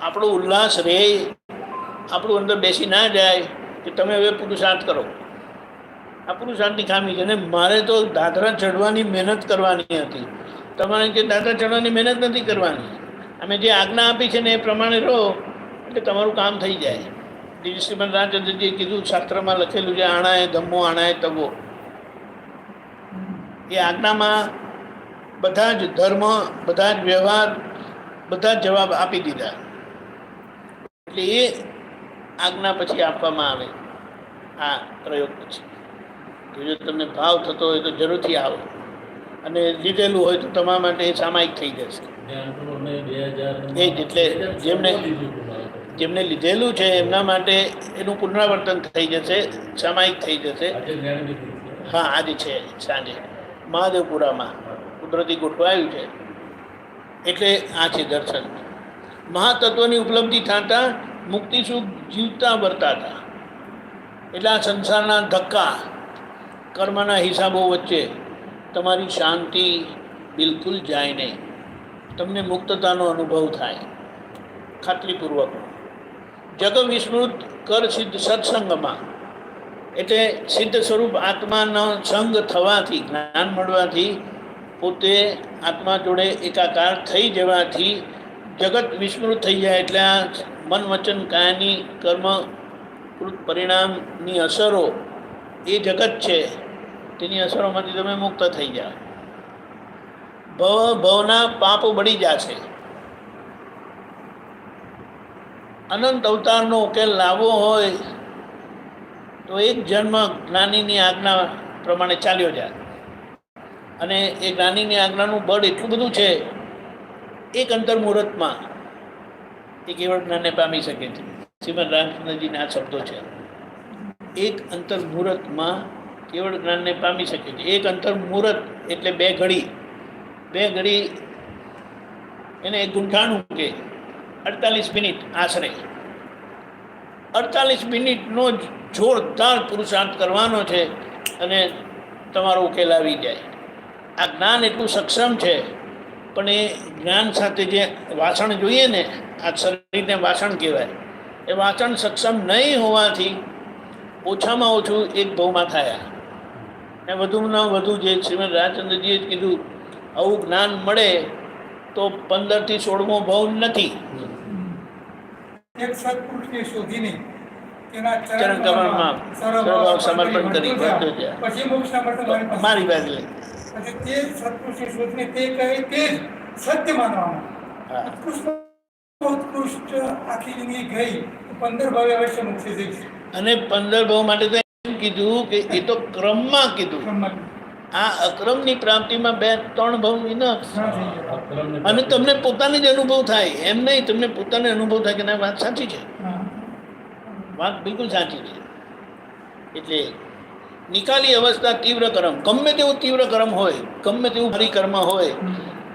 આપણો ઉલ્લાસ રહે, આપણું અંદર બેસી ના જાય કે તમે હવે પુરુષાર્થ કરો. આ પુરુષાર્થની ખામી છે. અને મારે તો દાદરા ચડવાની મહેનત કરવાની હતી, તમારે કે દાદરા ચડવાની મહેનત નથી કરવાની. અમે જે આજ્ઞા આપી છે ને એ પ્રમાણે રહો એટલે તમારું કામ થઈ જાય. શ્રીમદ રાજચંદ્રજીએ કીધું, શાસ્ત્રમાં લખેલું છે, આણાએ ધમ્મો આણાએ તવો. એ આજ્ઞામાં બધા જ ધર્મ, બધા જ વ્યવહાર, બધા જ જવાબ આપી દીધા. એટલે એ આજ્ઞા પછી આપવામાં આવે આ પ્રયોગ પછી. તો જો તમને ભાવ થતો હોય તો જરૂરથી આવો, અને લીધેલું હોય તો તમારા માટે એ સામાયિક થઈ જશે. એ જ એટલે જેમને લીધેલું છે એમના માટે એનું પુનરાવર્તન થઈ જશે, સામાયિક થઈ જશે. હા, આજે છે સાંજે મહાદેવપુરામાં કુદરતી ગોઠવાયું છે. એટલે આ છે દર્શન. મહાતત્વની ઉપલબ્ધિ થતા મુક્તિ સુખ જીવતા વર્તાતા. એટલે આ સંસારના ધક્કા, કર્મના હિસાબો વચ્ચે તમારી શાંતિ બિલકુલ જાય નહીં. તમને મુક્તતાનો અનુભવ થાય ખાતરીપૂર્વક. જગ વિસ્મૃત કર સિદ્ધ સત્સંગમાં, એટલે સિદ્ધ સ્વરૂપ આત્માનો સંગ થવાથી, જ્ઞાન મળવાથી, પોતે આત્મા જોડે એકાકાર થઈ જવાથી જગત વિસ્મૃત થઈ જાય. એટલે આ મન વચન કાયાની કર્મકૃત પરિણામની અસરો, એ જગત છે, તેની અસરોમાંથી તમે મુક્ત થઈ જાઓ. ભવના પાપ બળી જશે. અનંત અવતારનો ઉકેલ લાવવો હોય તો એક જન્મ જ્ઞાનીની આજ્ઞા પ્રમાણે ચાલ્યો જાય. અને એ જ્ઞાનીની આજ્ઞાનું બળ એટલું બધું છે, એક અંતર મુહૂર્તમાં એ કેવળ જ્ઞાનને પામી શકે છે. શ્રીમદ રામચંદ્રજીના આ શબ્દો છે. એક અંતર મુહૂર્તમાં કેવળ જ્ઞાનને પામી શકે છે. એક અંતર મુહૂર્ત એટલે 2 ઘડી. 2 ઘડી એને એક ગુંઠાણું કે 48 મિનિટ આશરે. 48 મિનિટનો જોરદાર પુરુષાર્થ કરવાનો છે અને તમારો ઉકેલ આવી જાય. આ જ્ઞાન એટલું સક્ષમ છે, પણ એ જ્ઞાન સાથે જે વાસણ જોઈએ ને, આ શરીરને વાસણ કહેવાય, એ વાસણ સક્ષમ નહીં હોવાથી ઓછામાં ઓછું એક ભવમાં થયા. ને વધુમાં વધુ જે શ્રીમદ રાજચંદ્રજીએ જ કીધું, આવું જ્ઞાન મળે તો 15 થી 16મો ભવ નથી. એક સત્પુરુષને શોધીને તેના ચરણ કમળમાં સર્વભાવ સમર્પણ કરી વધતો જાય. પછી મોક્ષના માટે મારી બાજુ લે. પછી તે સત્પુરુષને શોધીને તે કહે તે જ સત્ય માનવામાં. હા, ઉત્કૃષ્ટ આખી જિંદગી ગઈ 15 ભાવે અવશ્ય મોક્ષે જઈશ. અને 15 ભવ માટે તો એમ કીધું કે એ તો ક્રમમાં કીધું. ક્રમમાં આ અક્રમની પ્રાપ્તિમાં 2-3 ભવ વિના ઘણા થઈ ગયા. અક્રમને અને તમને પોતાને જ અનુભવ થાય એમ નહીં, તમને પોતાને અનુભવ થાય કે ના વાત સાચી છે, હા. વાત બિલકુલ સાચી છે. એટલે નિકાલી અવસ્થા તીવ્ર કર્મ, ગમે તેવું તીવ્ર કર્મ હોય, ગમે તેવું ભારી કર્મ હોય,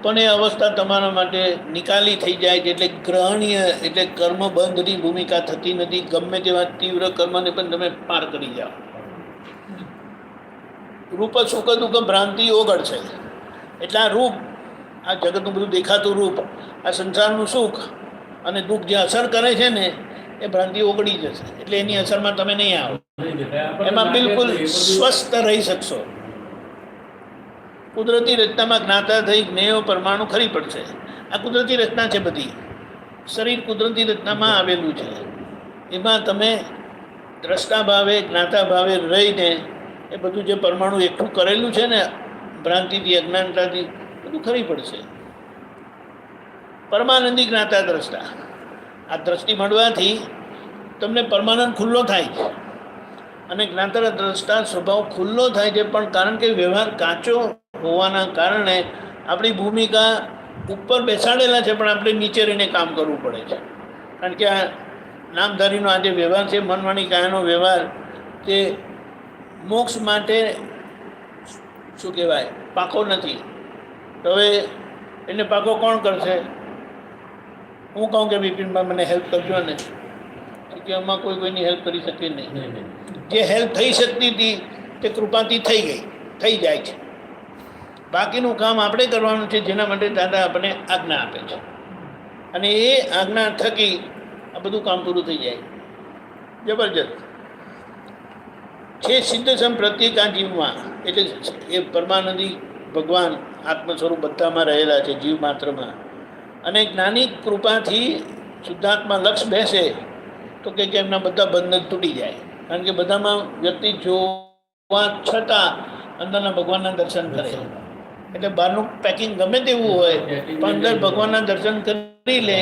પણ એ અવસ્થા તમારા માટે નિકાલી થઈ જાય છે. એટલે ગ્રહણીય, એટલે કર્મ બંધની ભૂમિકા થતી નથી. ગમે તેવા તીવ્ર કર્મને પણ તમે પાર કરી જાઓ. રૂપ સુખ દુઃખ ભ્રાંતિ ઓગળ છે. એટલે આ રૂપ, આ જગતનું બધું દેખાતું રૂપ, આ સંસારનું સુખ અને દુઃખ જે અસર કરે છે ને એ ભ્રાંતિ ઓગળી જશે. એટલે એની અસરમાં તમે નહીં આવો, નહીં દેખાય. આપણને એમાં લાગે બિલકુલ તો એ બધું સ્વસ્થ રહી શકશો. કુદરતી રચનામાં જ્ઞાતા થઈ જ્ઞેયો પરમાણુ ખરી પડશે. આ કુદરતી રચના છે બધી. શરીર કુદરતી રચનામાં આવેલું છે. એમાં તમે દ્રષ્ટા ભાવે જ્ઞાતા ભાવે રહીને એ બધું જે પરમાણુ એકઠું કરેલું છે ને ભ્રાંતિથી અજ્ઞાનતાથી, બધું ખરી પડશે. પરમાનંદી જ્ઞાતા દ્રષ્ટા, આ દ્રષ્ટિ મળવાથી તમને પરમાનંદ ખુલ્લો થાય છે અને જ્ઞાતા દ્રષ્ટા સ્વભાવ ખુલ્લો થાય છે. પણ કારણ કે વ્યવહાર કાચો હોવાના કારણે આપણી ભૂમિકા ઉપર બેસાડેલા છે, પણ આપણે નીચે રહીને કામ કરવું પડે છે. કારણ કે આ નામધારીનો આ જે વ્યવહાર છે, મન વાણી કાયાનો વ્યવહાર, તે મોક્ષ માટે શું કહેવાય પાકો નથી. તો હવે એને પાકો કોણ કરશે? હું કહું કે બિપિનભાઈ મને હેલ્પ કરજો ને, કે આમાં કોઈની હેલ્પ કરી શકે નહીં. નહીં, નહીં. જે હેલ્પ થઈ શકતી હતી તે કૃપાથી થઈ જાય છે. બાકીનું કામ આપણે કરવાનું છે, જેના માટે દાદા આપણને આજ્ઞા આપે છે. અને એ આજ્ઞા થકી આ બધું કામ પૂરું થઈ જાય. જબરજસ્ત છે. સિદ્ધ સમ પ્રત્યેક આ જીવમાં, એટલે એ પરમાનંદી ભગવાન આત્મ સ્વરૂપ બધામાં રહેલા છે, જીવ માત્રમાં. અને જ્ઞાની કૃપાથી શુદ્ધાત્મા લક્ષ બેસે તો કે એમના બધા બંધન તૂટી જાય. કારણ કે બધામાં વ્યક્તિ જોવા છતાં અંદરના ભગવાનના દર્શન કરે. એટલે બહારનું પેકિંગ ગમે તેવું હોય, પણ અંદર ભગવાનના દર્શન કરી લે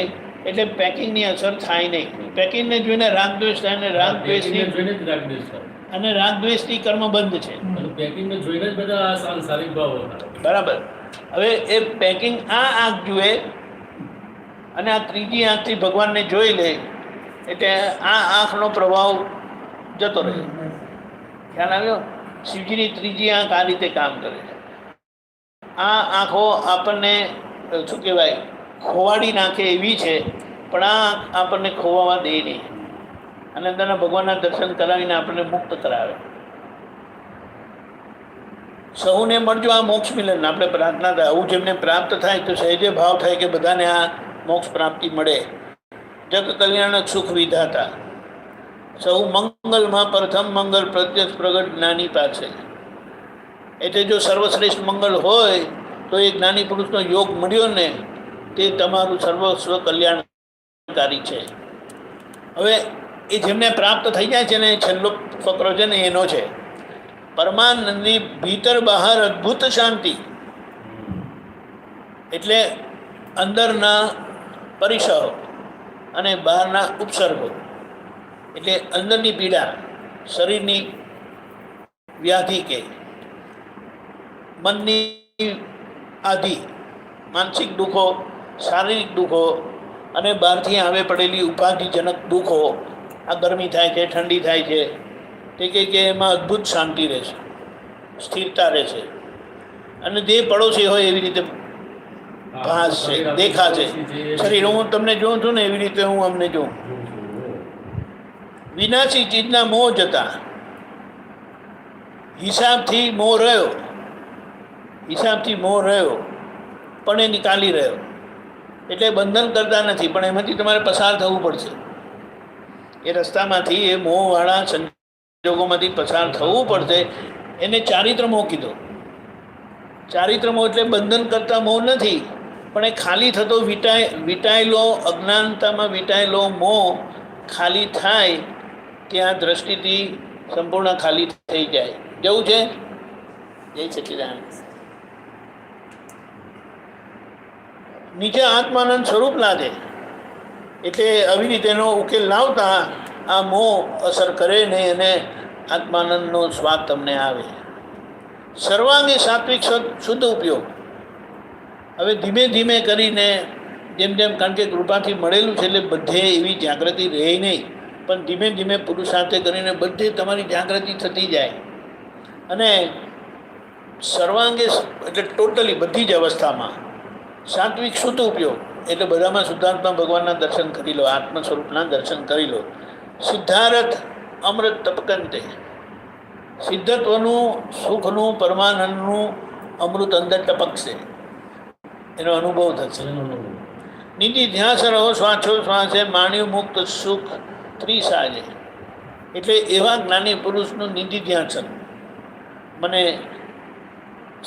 એટલે પેકિંગની અસર થાય નહીં. પેકિંગને જોઈને રાગ દ્વેષ થાય, અને રાગ દ્વેષની જોઈને જ રાગ દ્વેષ થાય. અને રાગ દ્વેષથી કર્મ બંધ છે. અને પેકિંગને જોઈને જ બધા આ સાંસારિક ભાવો થાય. બરાબર. હવે એ પેકિંગ આ આંખ જુએ અને આ ત્રીજી આંખથી ભગવાનને જોઈ લે એટલે આ આંખનો પ્રભાવ જતો રહે. ખ્યાલ આવ્યો? શિવજીની ત્રીજી આંખ આ રીતે કામ કરે છે. આ આંખો આપણને શું કહેવાય ખોવાડી નાખે એવી છે, પણ આ આંખ આપણને ખોવાવા દે નહીં અને અંદરના ભગવાનના દર્શન કરાવીને આપણને મુક્ત કરાવે. સહુને મળજો આ મોક્ષ મિલન. આપણે પ્રાર્થના થાય આવું જેમને પ્રાપ્ત થાય તો સહેજે ભાવ થાય કે બધાને આ મોક્ષ પ્રાપ્તિ મળે. જગ કલ્યાણક સુખ વિધાતા સહુ મંગલમાં પ્રથમ મંગલ પ્રત્યક્ષ પ્રગટ જ્ઞાની પાસે. એટલે જો સર્વશ્રેષ્ઠ મંગલ હોય તો એ જ્ઞાની પુરુષનો યોગ મળ્યો ને તે તમારું સર્વસ્વ કલ્યાણકારી છે. હવે એ જેમને પ્રાપ્ત થઈ જાય છે ને, છેલ્લો ફકરો છે ને એનો છે પરમાનંદી ભીતર બહાર અદ્ભુત શાંતિ. એટલે અંદરના પરિસરો અને બહારના ઉપસર્ગો, એટલે અંદરની પીડા, શરીરની વ્યાધિ કે મનની આધિ, માનસિક દુઃખો, શારીરિક દુઃખો અને બહારથી આવે પડેલી ઉપાધિજનક દુઃખો, આ ગરમી થાય છે, ઠંડી થાય છે, તે કે એમાં અદ્ભુત શાંતિ રહેશે, સ્થિરતા રહેશે. અને જે પડોશી હોય એવી રીતે ભાસ છે, દેખાશે. શરીર હું તમને જોઉં છું ને એવી રીતે હું અમને જોઉં. વિનાશી ચીજના મોહ જતા, હિસાબથી મોહ રહ્યો, હિસાબથી મોહ રહ્યો પણ એ નિકાલી રહ્યો. એટલે બંધન કરતા નથી, પણ એમાંથી તમારે પસાર થવું પડશે. એ રસ્તામાંથી, એ મોહવાળા સંજોગોમાંથી પસાર થવું પડશે. એને ચારિત્ર મોહ કીધો. ચારિત્ર મોહ એટલે બંધન કરતા મોહ નથી, પણ એ ખાલી થતો વીટાયેલો, અજ્ઞાનતામાં વીટાયેલો મોહ ખાલી થાય ત્યાં દ્રષ્ટિથી સંપૂર્ણ ખાલી થઈ જાય. જવું છે જય સચ્ચિદાનંદ. નીચે આત્માનંદ સ્વરૂપ લાગે એટલે આવી રીતે એનો ઉકેલ લાવતા આ મોહ અસર કરે નહીં અને આત્માનંદનો સ્વાદ તમને આવે. સર્વાંગી સાત્વિક શુદ્ધ ઉપયોગ. હવે ધીમે ધીમે કરીને જેમ જેમ, કારણ કે કૃપાથી મળેલું છે એટલે બધે એવી જાગૃતિ રહે નહીં, પણ ધીમે ધીમે પુરુષાર્થે કરીને બધે તમારી જાગૃતિ થતી જાય. અને સર્વાંગે એટલે ટોટલી બધી જ અવસ્થામાં સાત્વિક શુદ્ધ ઉપયોગ એટલે બધામાં શુદ્ધાત્મા ભગવાનના દર્શન કરી લો, આત્મ સ્વરૂપના દર્શન કરી લો. સિદ્ધાર્થ અમૃત તપકંતે, સિદ્ધત્વનું, સુખનું, પરમાનંદનું અમૃત અંદર ટપકશે, એનો અનુભવ થશે. નિધિ ધ્યાસ રહો શ્વાસો શ્વાસે, માણ્યું મુક્ત સુખ ત્રિસાજે. એટલે એવા જ્ઞાની પુરુષનું નિધિ ધ્યાસન મને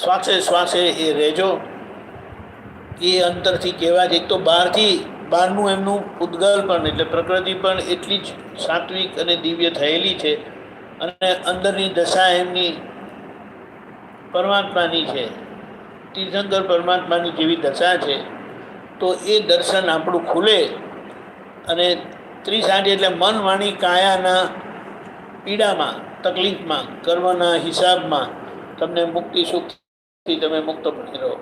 શ્વાસે શ્વાસે એ રહેજો. એ અંતરથી કહેવા જ, એક તો બહારનું એમનું ઉદ્ગલ પણ એટલે પ્રકૃતિ પણ એટલી જ સાત્વિક અને દિવ્ય થયેલી છે, અને અંદરની દશા એમની પરમાત્માની છે, તીર્થંકર પરમાત્માની જેવી દશા છે. તો એ દર્શન આપણું ખુલે અને ત્રિસાંજ એટલે મન, વાણી, કાયાના પીડામાં, તકલીફમાં, કર્મના હિસાબમાં તમને મુક્તિ સુખથી તમે મુક્ત બની રહો.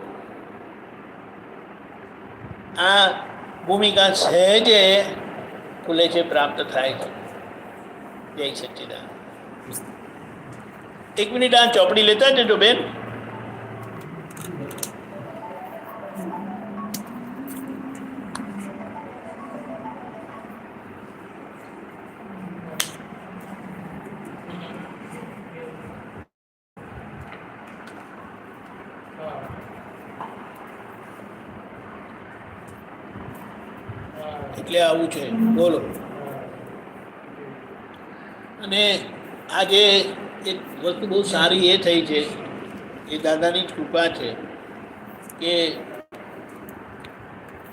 આ ભૂમિકા સહેજે ખુલે છે, પ્રાપ્ત થાય છે. જય સચ્ચિદાનંદ. 1 મિનિટ આ ચોપડી લેતા જજો બેન. એટલે આવું છે, બોલો. અને આજે એક વસ્તુ બહુ સારી એ થઈ છે, એ દાદાની જ કૃપા છે કે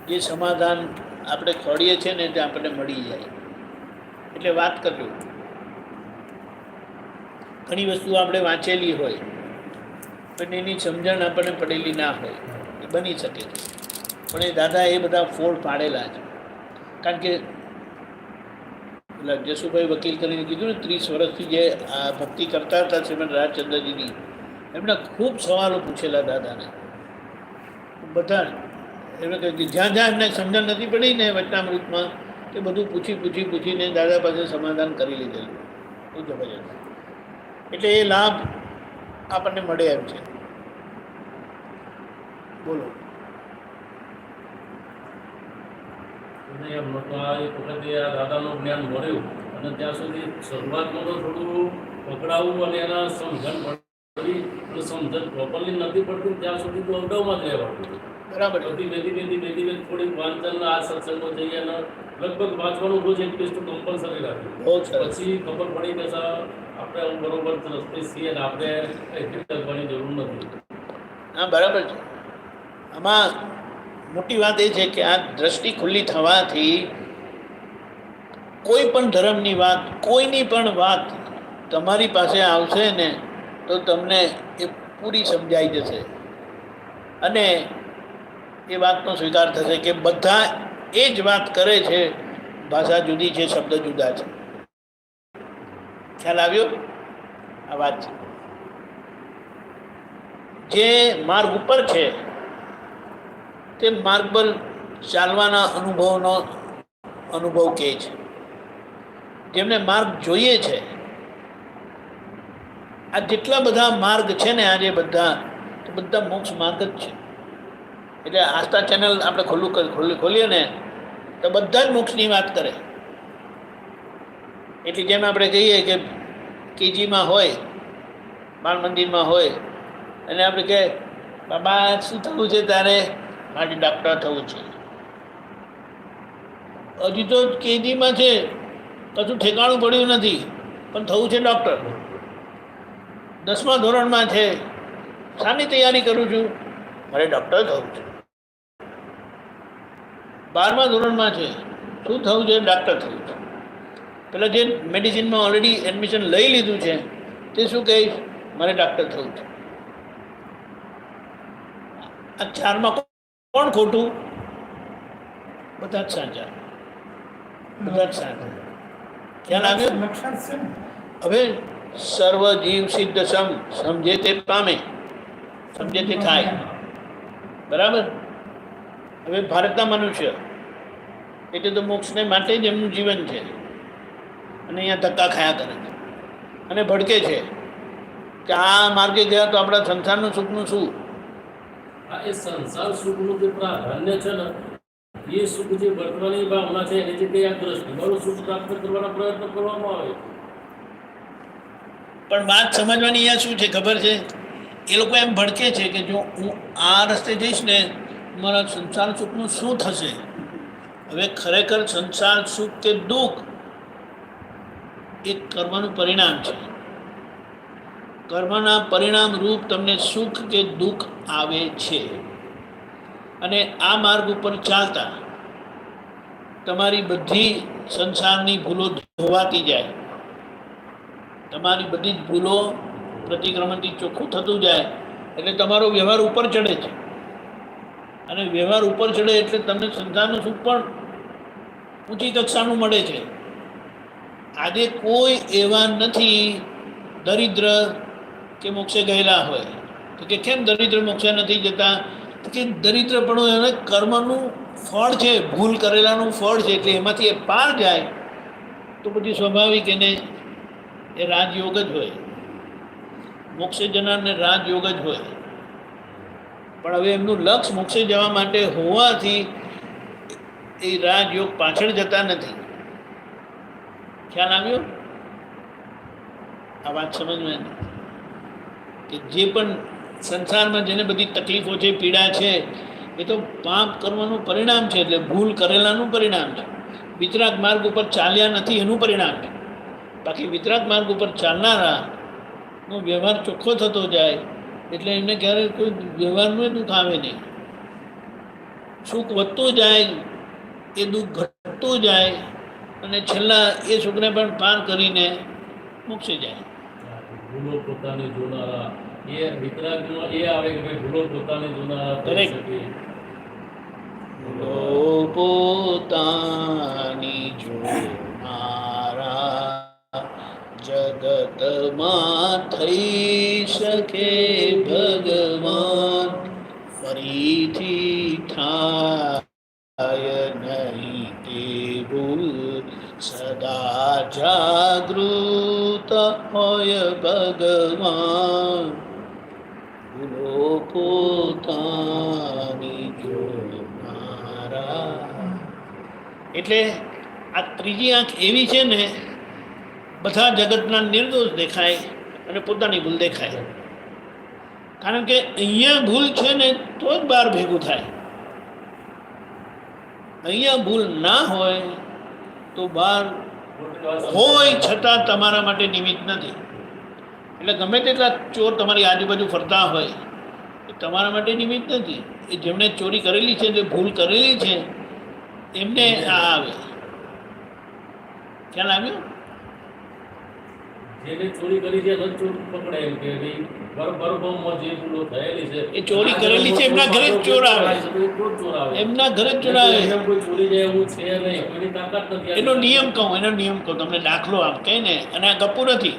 જે સમાધાન આપણે ખોડીએ છીએ ને તે આપણને મળી જાય. એટલે વાત કરજો. ઘણી વસ્તુ આપણે વાંચેલી હોય પણ એની સમજણ આપણને પડેલી ના હોય, એ બની શકે છે. પણ એ દાદા એ બધા ફોડ પાડેલા છે. કારણ કે પેલા જસુભાઈ વકીલ કરીને કીધું ને, 30 વર્ષથી જે આ ભક્તિ કરતા હતા શ્રીમદ રાજચંદ્રજીની, એમણે ખૂબ સવાલો પૂછેલા દાદાને. બધા એમને કહ્યું કે જ્યાં જ્યાં એમને સમજણ નથી પડી ને વચનામૃતમાં, તે બધું પૂછીને દાદા પાસે સમાધાન કરી લીધેલું. બહુ જબરજસ્ત. એટલે એ લાભ આપણને મળે એમ છે. બોલો. એક વખતે આ દાદાનું જ્ઞાન મળ્યું અને ત્યાં સુધી શરૂઆતમાં તો થોડું પકડાવું અને એના સમજણ પડી, અને સમજણ પ્રોપરલી નથી પડતી ત્યાં સુધી તો અવડાવમાં જ રહેવાનું. બરાબર. બધી વેદી થોડીક વાંચન આ સત્સંગો જઈએ અને લગભગ વાંચવાનું રોજ એક ટેસ્ટ કમ્પલસરી રાખ્યું. પછી ખબર પડી કે આપણે બરોબર રસ્તે છીએ ને આપણે કંઈ કરવાની જરૂર નથી. હા, બરાબર છે. આમાં મોટી વાત એ છે કે આ દ્રષ્ટિ ખુલ્લી થવાથી કોઈ પણ ધર્મની વાત, કોઈની પણ વાત તમારી પાસે આવશે ને તો તમને એ પૂરી સમજાઈ જશે, અને એ વાતનો સ્વીકાર થશે કે બધા એ જ વાત કરે છે, ભાષા જુદી છે, શબ્દ જુદા છે. ખ્યાલ આવ્યો? આ વાત છે. જે માર્ગ ઉપર છે તે માર્ગ પર ચાલવાના અનુભવ કહે છે. જેમને માર્ગ જોઈએ છે, આ જેટલા બધા માર્ગ છે ને આજે બધા મોક્ષ માર્ગ જ છે. એટલે આસ્થા ચેનલ આપણે ખોલીએ ને તો બધા જ મોક્ષની વાત કરે. એટલે જેમ આપણે કહીએ કે કેજીમાં હોય, બાળ મંદિરમાં હોય, અને આપણે કહે બાબા શું થવું છે તારે? મારે ડૉક્ટર થવું છે. હજી તો કેજીમાં છે, કશું ઠેકાણું પડ્યું નથી, પણ થવું છે ડૉક્ટર. 10મા ધોરણમાં છે, શાની તૈયારી કરું છું? મારે ડૉક્ટર થવું છે. 12મા ધોરણમાં છે, શું થવું છે? ડૉક્ટર થવું છે. પેલા જે મેડિસિનમાં ઓલરેડી એડમિશન લઈ લીધું છે તે શું કહીશ? મારે ડૉક્ટર થવું છે. આ 4માં કોણ ખોટું? બધા જ સાચા, બધા જ સાચા. ખ્યાલ આવ્યો? હવે સર્વ જીવ સિદ્ધ સમજે તે પામે, સમજે તે થાય. બરાબર. હવે ભારતના મનુષ્ય એટલે તો મોક્ષને માટે જ એમનું જીવન છે, અને અહીંયા ધક્કા ખાયા કરે છે અને ભડકે છે કે આ માર્ગે ગયા તો આપણા સંસારનું સુખનું શું. આ એ સંસાર સુખનું જે પ્રાધાન્ય છે ને, એ સુખ જે વર્તવાની ભાવના છે એની જગ્યાએ આ દ્રષ્ટિવાળું સુખ પ્રાપ્ત કરવાનો પ્રયત્ન કરવામાં આવે. પણ વાત સમજવાની અહીંયા શું છે ખબર છે, એ લોકો એમ ભડકે છે કે જો હું આ રસ્તે જઈશ ને મારા સંસાર સુખનું શું થશે. હવે ખરેખર સંસાર સુખ કે દુઃખ એ કર્મનું પરિણામ છે. કર્મના પરિણામ રૂપ તમને સુખ કે દુઃખ આવે છે, અને આ માર્ગ ઉપર ચાલતા તમારી બધી સંસારની ભૂલો ધોવાતી જાય, તમારી બધી જ ભૂલો પ્રતિક્રમણથી ચોખ્ખું થતું જાય, એટલે તમારો વ્યવહાર ઉપર ચડે છે, અને વ્યવહાર ઉપર ચડે એટલે તમને સંસારનું સુખ પણ ઊંચી કક્ષાનું મળે છે. આજે કોઈ એવા નથી દરિદ્ર કે મોક્ષે ગયેલા હોય તો કે કેમ દરિદ્ર મોક્ષે નથી જતા, કે દરિદ્ર પણ એને કર્મનું ફળ છે, ભૂલ કરેલાનું ફળ છે, એટલે એમાંથી એ પાર જાય તો પછી સ્વાભાવિક એને એ રાજયોગ જ હોય, મોક્ષે જનારને રાજયોગ જ હોય. પણ હવે એમનું લક્ષ્ય મોક્ષે જવા માટે હોવાથી એ રાજયોગ પાછળ જતા નથી. ખ્યાલ આવ્યો? આ વાત સમજમાં કે જે પણ સંસારમાં જેને બધી તકલીફો છે, પીડા છે, એ તો પાપ કરવાનું પરિણામ છે, એટલે ભૂલ કરેલાનું પરિણામ છે. વિતરાગ માર્ગ ઉપર ચાલ્યા નથી એનું પરિણામ છે. બાકી વિતરાગ માર્ગ ઉપર ચાલનારાનો વ્યવહાર ચોખ્ખો થતો જાય એટલે એમને ક્યારેય કોઈ વ્યવહારનું દુઃખ આવે નહીં. સુખ વધતું જાય, એ દુઃખ ઘટતું જાય, અને છેલ્લા એ સુખને પણ પાર કરીને મોક્ષે જાય. ભૂલો પોતાની જોનારા, એ વિતરાગમાં એ આવે કે ભાઈ ભૂલો પોતાની જોનારા થઈ શકે. ભૂલો પોતાની જોનારા જગતમાં થઈ શકે ભગવાન, ફરીથી થાય નહીં તે ભૂલ, સદા જાગૃત હોય ભગવાન. ભૂલો પોતાની જોનારા એટલે આ ત્રીજી આંખ એવી છે ને, બધા જગતના નિર્દોષ દેખાય અને પોતાની ભૂલ દેખાય. કારણ કે અહીંયા ભૂલ છે ને તો જ બહાર ભેગું થાય. અહીંયા ભૂલ ના હોય તો બહાર હોય છતાં તમારા માટે નિમિત્ત નથી. એટલે ગમે તેટલા ચોર તમારી આજુબાજુ ફરતા હોય એ તમારા માટે નિમિત્ત નથી. એ જેમણે ચોરી કરેલી છે, જે ભૂલ કરેલી છે, એમને આ આવે. ખ્યાલ આવ્યો? જેને ચોરી કરી છે ચોર પકડાય એમ કે ભાઈ બરોબરમાં જે ભૂલો થયેલી છે, એ ચોરી કરેલી છે એમના ઘરે જ ચોર આવે, એમના ઘરે જ ચોર આવે. કોઈ ચોરી જાય એવું છે નહીં, કોઈની તાકાત નથી. એનો નિયમ કહું તમને દાખલો આપ કહે ને, અને આ ગપ્પુ નથી.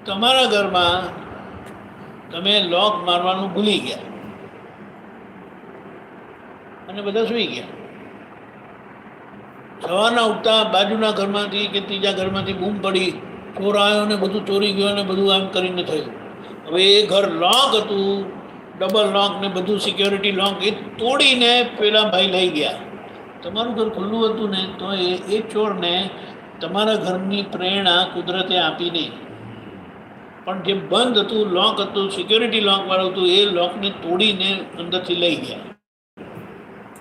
તમારા ઘરમાં તમે લોક મારવાનું ભૂલી ગયા અને બધા સૂઈ ગયા. સવારના ઉઠતા બાજુના ઘરમાંથી કે ત્રીજા ઘરમાંથી બૂમ પડી, ચોર આવ્યો ને બધું ચોરી ગયો ને બધું આમ કરીને થયું. હવે એ ઘર લોક હતું, ડબલ લોક ને બધું સિક્યોરિટી લોક, એ તોડીને પેલા ભાઈ લઈ ગયા. તમારું ઘર ખુલ્લું હતું ને તો એ ચોરને તમારા ઘરની પ્રેરણા કુદરતે આપી નહીં, પણ જે બંધ હતું, લોક હતું, સિક્યોરિટી લોક વાળું હતું, એ લોકને તોડીને અંદરથી લઈ ગયા.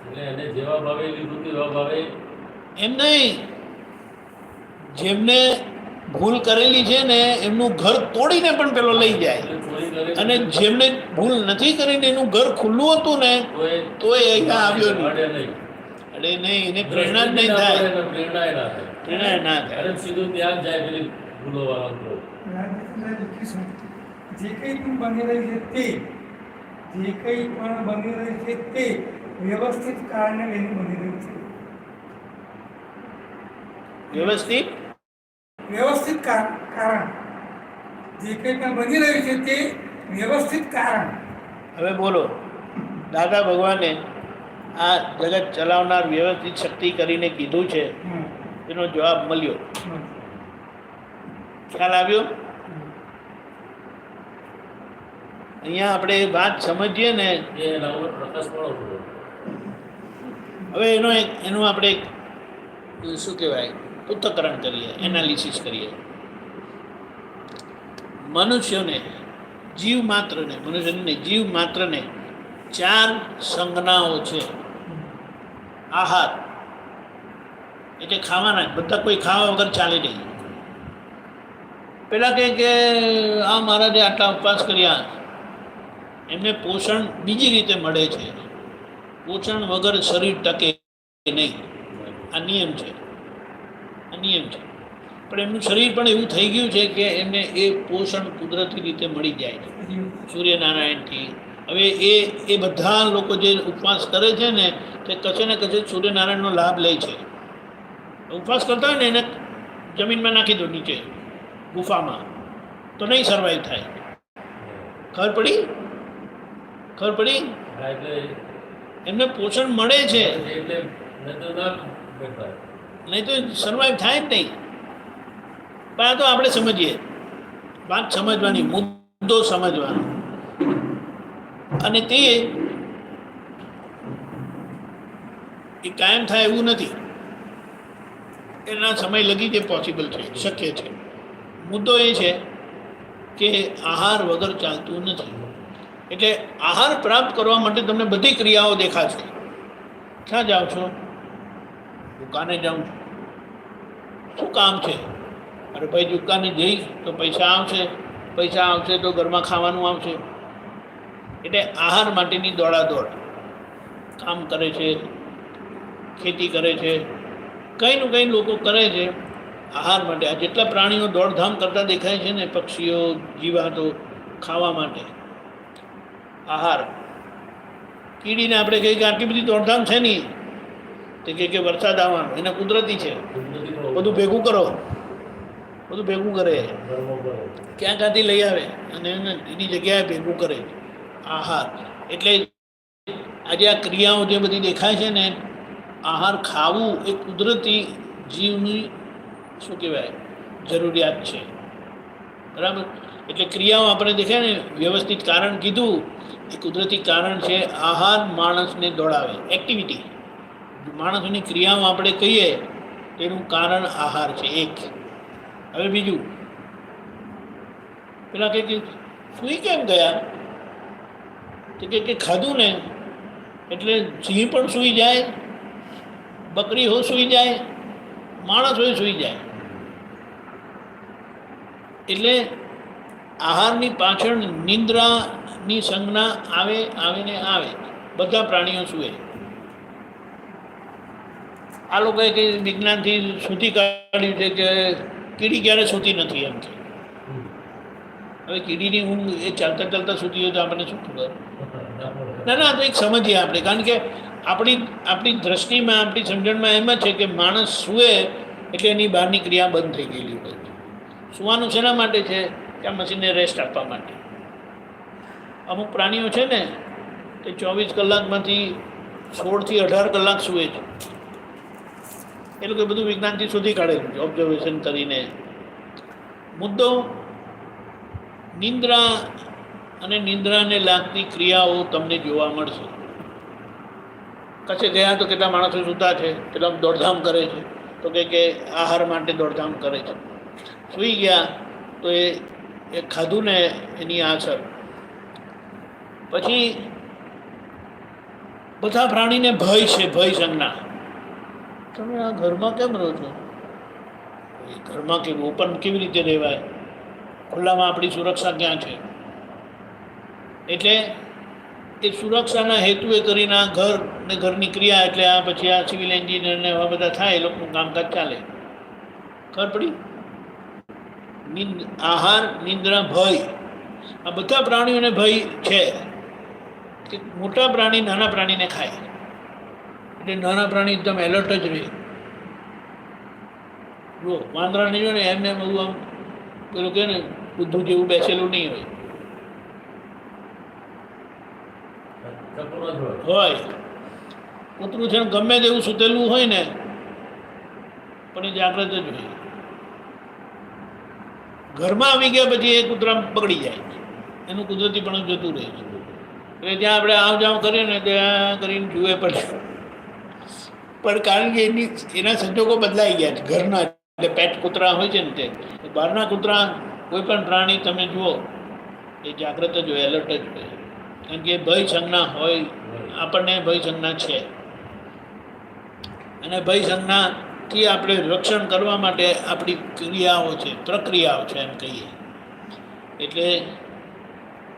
એટલે એને જેવા ભાવે લીધું તેવા ભાવે એમ નહીં, જેમને ભૂલ કરેલી છે ને એમનું ઘર તોડીને પણ પેલો લઈ જાય, અને જેમને ભૂલ નથી કરીને એનું ઘર ખુલ્લું હતું ને તો એ અહીંયા આવ્યો નહીં. અરે નહીં, એને પ્રેરણા જ નહીં થાય, પ્રેરણા ના થાય. સીધું ત્યાં જ જાય પેલી ભૂલો વાળો. જે કંઈ પણ બની રહી છે તે, જે કંઈ પણ બની રહી છે તે વ્યવસ્થિત કારણે લઈને બની રહ્યું છે. વ્યવસ્થિત વ્યવસ્થિત કારણ જે કંઈ પણ બની રહ્યું છે તે વ્યવસ્થિત કારણ. હવે બોલો, દાદા ભગવાને આ જગત ચલાવનાર વ્યવસ્થિત શક્તિ કરીને કીધું છે, એનો જવાબ મળ્યો. ખ્યાલ આવ્યો? અહીંયા આપણે વાત સમજીએ ને, એ પ્રકાશવાળો હતો. હવે એનું આપણે શું કહેવાય, પૃથ્થકરણ કરીએ, એનાલિસિસ કરીએ. મનુષ્યને જીવ માત્રને 4 સંજ્ઞાઓ છે. આહાર એટલે ખાવાના, બધા કોઈ ખાવા વગર ચાલે નહીં. પેલા કહે કે આ મહારાજે આટલા ઉપવાસ કર્યા, એમને પોષણ બીજી રીતે મળે છે. પોષણ વગર શરીર ટકે નહીં, આ નિયમ છે. પણ એમનું શરીર પણ એવું થઈ ગયું છે કે એમને એ પોષણ કુદરતી રીતે મળી જાય છે સૂર્યનારાયણથી. હવે એ બધા લોકો જે ઉપવાસ કરે છે ને, તે કશે ને કશે સૂર્યનારાયણનો લાભ લે છે. ઉપવાસ કરતા હોય ને એને જમીનમાં નાખી દો, નીચે ગુફામાં, તો નહીં સર્વાઈવ થાય. ખબર પડી? હા, એટલે એમને પોષણ મળે છે, એટલે નહીં તો ના કરતા. નહીં તો સર્વાઈવ થાય જ નહીં. પણ આ તો આપણે સમજીએ, વાત સમજવાની, મુદ્દો સમજવાનો. અને તે કાયમ થાય એવું નથી, એના સમય લગી તે પોસિબલ છે, શક્ય છે. મુદ્દો એ છે કે આહાર વગર ચાલતું નથી. એટલે આહાર પ્રાપ્ત કરવા માટે તમને બધી ક્રિયાઓ દેખાશે. ક્યાં જાઓ છો? દુકાને જાઉં છું. શું કામ છે? અરે ભાઈ, દુકાને જઈશ તો પૈસા આવશે તો ઘરમાં ખાવાનું આવશે. એટલે આહાર માટેની દોડાદોડ, કામ કરે છે, ખેતી કરે છે, કંઈનું કંઈ લોકો કરે છે આહાર માટે. આ જેટલા પ્રાણીઓ દોડધામ કરતા દેખાય છે ને, પક્ષીઓ, જીવાતો, ખાવા માટે આહાર. કીડીને આપણે કહીએ કે આટલી બધી દોડધામ છે નહીં, તે કે વરસાદ આવવાનો, એને કુદરતી છે. બધું ભેગું કરો, બધું ભેગું કરે, ક્યાં ક્યાંથી લઈ આવે અને એની જગ્યાએ ભેગું કરે. આહાર એટલે આજે આ ક્રિયાઓ જે બધી દેખાય છે ને, આહાર ખાવું એ કુદરતી જીવની શું કહેવાય, જરૂરિયાત છે. બરાબર? એટલે ક્રિયાઓ આપણે દેખાય ને, વ્યવસ્થિત કારણ કીધું, એ કુદરતી કારણ છે. આહાર માણસને દોડાવે, એક્ટિવિટી, માણસની ક્રિયાઓ આપણે કહીએ તેનું કારણ આહાર છે, એક. હવે બીજું, પેલા કે સૂઈ કેમ ગયા? તો કે ખાધું ને એટલે સિંહ પણ સૂઈ જાય, બકરી હો સૂઈ જાય, માણસ હોય સૂઈ જાય. એટલે આહારની પાછળ નિંદ્રાની સંજ્ઞા આવે ને આવે. બધા પ્રાણીઓ સૂએ. આ લોકોએ કંઈ વિજ્ઞાનથી શોધી કાઢ્યું છે કે કીડી ક્યારે સૂતી નથી એમ કે. હવે કીડીની ઊંઘ એ ચાલતા સૂતી હોય તો આપણને શું ખબર? ના, તો એક સમજીએ આપણે. કારણ કે આપણી દ્રષ્ટિમાં, આપણી સમજણમાં એમ જ છે કે માણસ સૂએ એટલે એની બહારની ક્રિયા બંધ થઈ ગયેલી હોય. સૂવાનું શેના માટે છે? કે આ મશીનને રેસ્ટ આપવા માટે. અમુક પ્રાણીઓ છે ને, તે 24 કલાકમાંથી 16 થી 18 કલાક સૂએ છે. એ લોકો બધું વિજ્ઞાનથી શોધી કાઢેલું છે, ઓબ્ઝર્વેશન કરીને. મુદ્દો નિંદ્રા અને નિંદ્રાને લાગતી ક્રિયાઓ તમને જોવા મળશે. કશે ગયા તો કેટલા માણસો સૂતા છે, કેટલા દોડધામ કરે છે, તો કે આહાર માટે દોડધામ કરે છે. સૂઈ ગયા તો એ ખાધું ને એની અસર. પછી બધા પ્રાણીને ભય છે, ભય સંજ્ઞા. તમે આ ઘરમાં કેમ રહો છો? એ ઘરમાં કેવું ઓપન કેવી રીતે રહેવાય? ખુલ્લામાં આપણી સુરક્ષા ક્યાં છે? એટલે એ સુરક્ષાના હેતુએ કરીને આ ઘર ને ઘરની ક્રિયા, એટલે આ પછી આ સિવિલ એન્જિનિયર ને એવા બધા થાય, એ લોકોનું કામકાજ ચાલે. ખબર પડી? આહાર, નિંદ્રા, ભય, આ બધા પ્રાણીઓને ભય છે કે મોટા પ્રાણી નાના પ્રાણીને ખાય. એટલે નાના પ્રાણી એકદમ એલર્ટ જ રહે. જો વાંદરા નહીં હોય ને એમને એમ એવું આમ પેલું કે ને બુદ્ધું જેવું બેસેલું નહીં હોય ચપલો જ હોય. હોય કૂતરું છે ને ગમે તેવું સૂતેલું હોય ને પણ એ જાગ્રત જ હોય. ઘરમાં આવી ગયા પછી એ કૂતરા પકડી જાય એનું કુદરતી પણ જતું રહે છે. એટલે ત્યાં આપણે આવ જાવ કરીએ ને ત્યાં કરીને જુએ પણ કારણ કે એના સંજોગો બદલાઈ ગયા છે ઘરના. એટલે પેટ કૂતરા હોય છે ને તે બહારના કૂતરા કોઈ પણ પ્રાણી તમે જુઓ એ જાગ્રત જ હોય, એલર્ટ જ હોય. કારણ કે ભય સંજ્ઞા હોય, આપણને ભય સંજ્ઞા છે અને ભય સંજ્ઞાથી આપણે રક્ષણ કરવા માટે આપણી ક્રિયાઓ છે, પ્રક્રિયાઓ છે એમ કહીએ. એટલે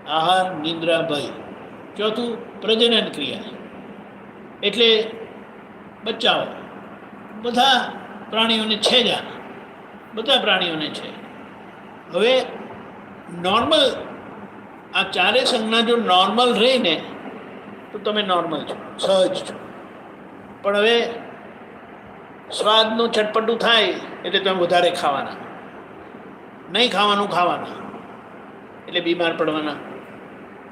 આહાર, નિંદ્રા, ભય. ચોથું પ્રજનન ક્રિયા એટલે બચ્ચાઓ. બધા પ્રાણીઓને છે જ, બધા પ્રાણીઓને છે. હવે નોર્મલ આ ચારે સંજ્ઞા જો નોર્મલ રહે ને તો તમે નોર્મલ છો, સહજ છો. પણ હવે સ્વાદનું ચટપટું થાય એટલે તમે વધારે ખાવાના, નહીં ખાવાનું ખાવાના એટલે બીમાર પડવાના,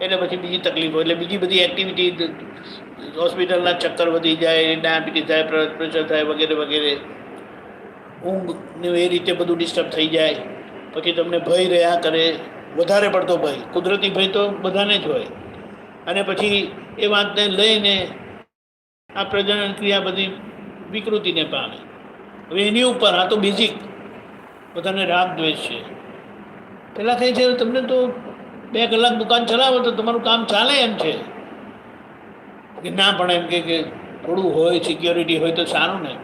એટલે પછી બીજી તકલીફો, એટલે બીજી બધી એક્ટિવિટી, હોસ્પિટલના ચક્કર વધી જાય, ડાયાબિટીસ થાય, બ્લડ પ્રેશર થાય વગેરે વગેરે. ઊંઘને એ રીતે બધું ડિસ્ટર્બ થઈ જાય. પછી તમને ભય રહ્યા કરે, વધારે પડતો ભય. કુદરતી ભય તો બધાને જ હોય. અને પછી એ વાતને લઈને આ પ્રજનન ક્રિયા બધી વિકૃતિને પામે. હવે એની ઉપર આ તો બેઝિક બધાને રાગ દ્વેષ છે. પહેલાં કહે છે તમને તો 2 કલાક દુકાન ચલાવો તો તમારું કામ ચાલે એમ છે કે ના, પણ એમ કે થોડું હોય, સિક્યોરિટી હોય તો સારું ને.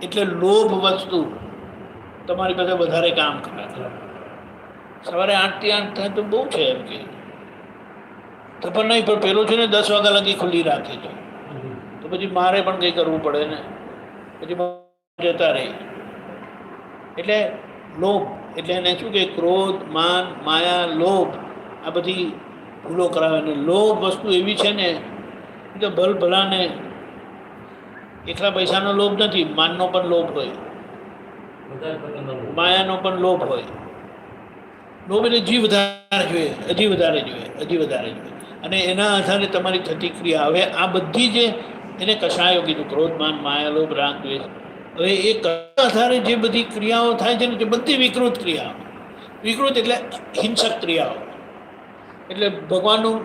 એટલે લોભ વસ્તુ તમારી પાસે વધારે કામ કરે. સવારે 8 થી 8 થાય તો બહુ છે એમ કે તો પણ નહીં, પણ પેલો છે ને 10 વાગ્યા લગી ખુલ્લી રાખે છે તો પછી મારે પણ કંઈ કરવું પડે ને, પછી જતા રહે. એટલે લોભ એટલે એને શું કે ક્રોધ, માન, માયા, લોભ આ બધી ભૂલો કરાવે. ને લોભ વસ્તુ એવી છે ને એ તો ભલાને એકલા પૈસાનો લોભ નથી, માનનો પણ લોભ હોય, બધા પ્રકારના લોકો. માયાનો પણ લોભ હોય. લોભ એટલે હજી વધારે જોઈએ, હજી વધારે જોઈએ, હજી વધારે જોઈએ. અને એના આધારે તમારી થતી ક્રિયા. હવે આ બધી જે એને કશાયો કીધું, ક્રોધ, માન, માયા, લોભ, રાગ, દ્વેષ. હવે એ આધારે જે બધી ક્રિયાઓ થાય છે ને તે બધી વિકૃત ક્રિયાઓ. વિકૃત એટલે હિંસક ક્રિયાઓ. એટલે ભગવાનનું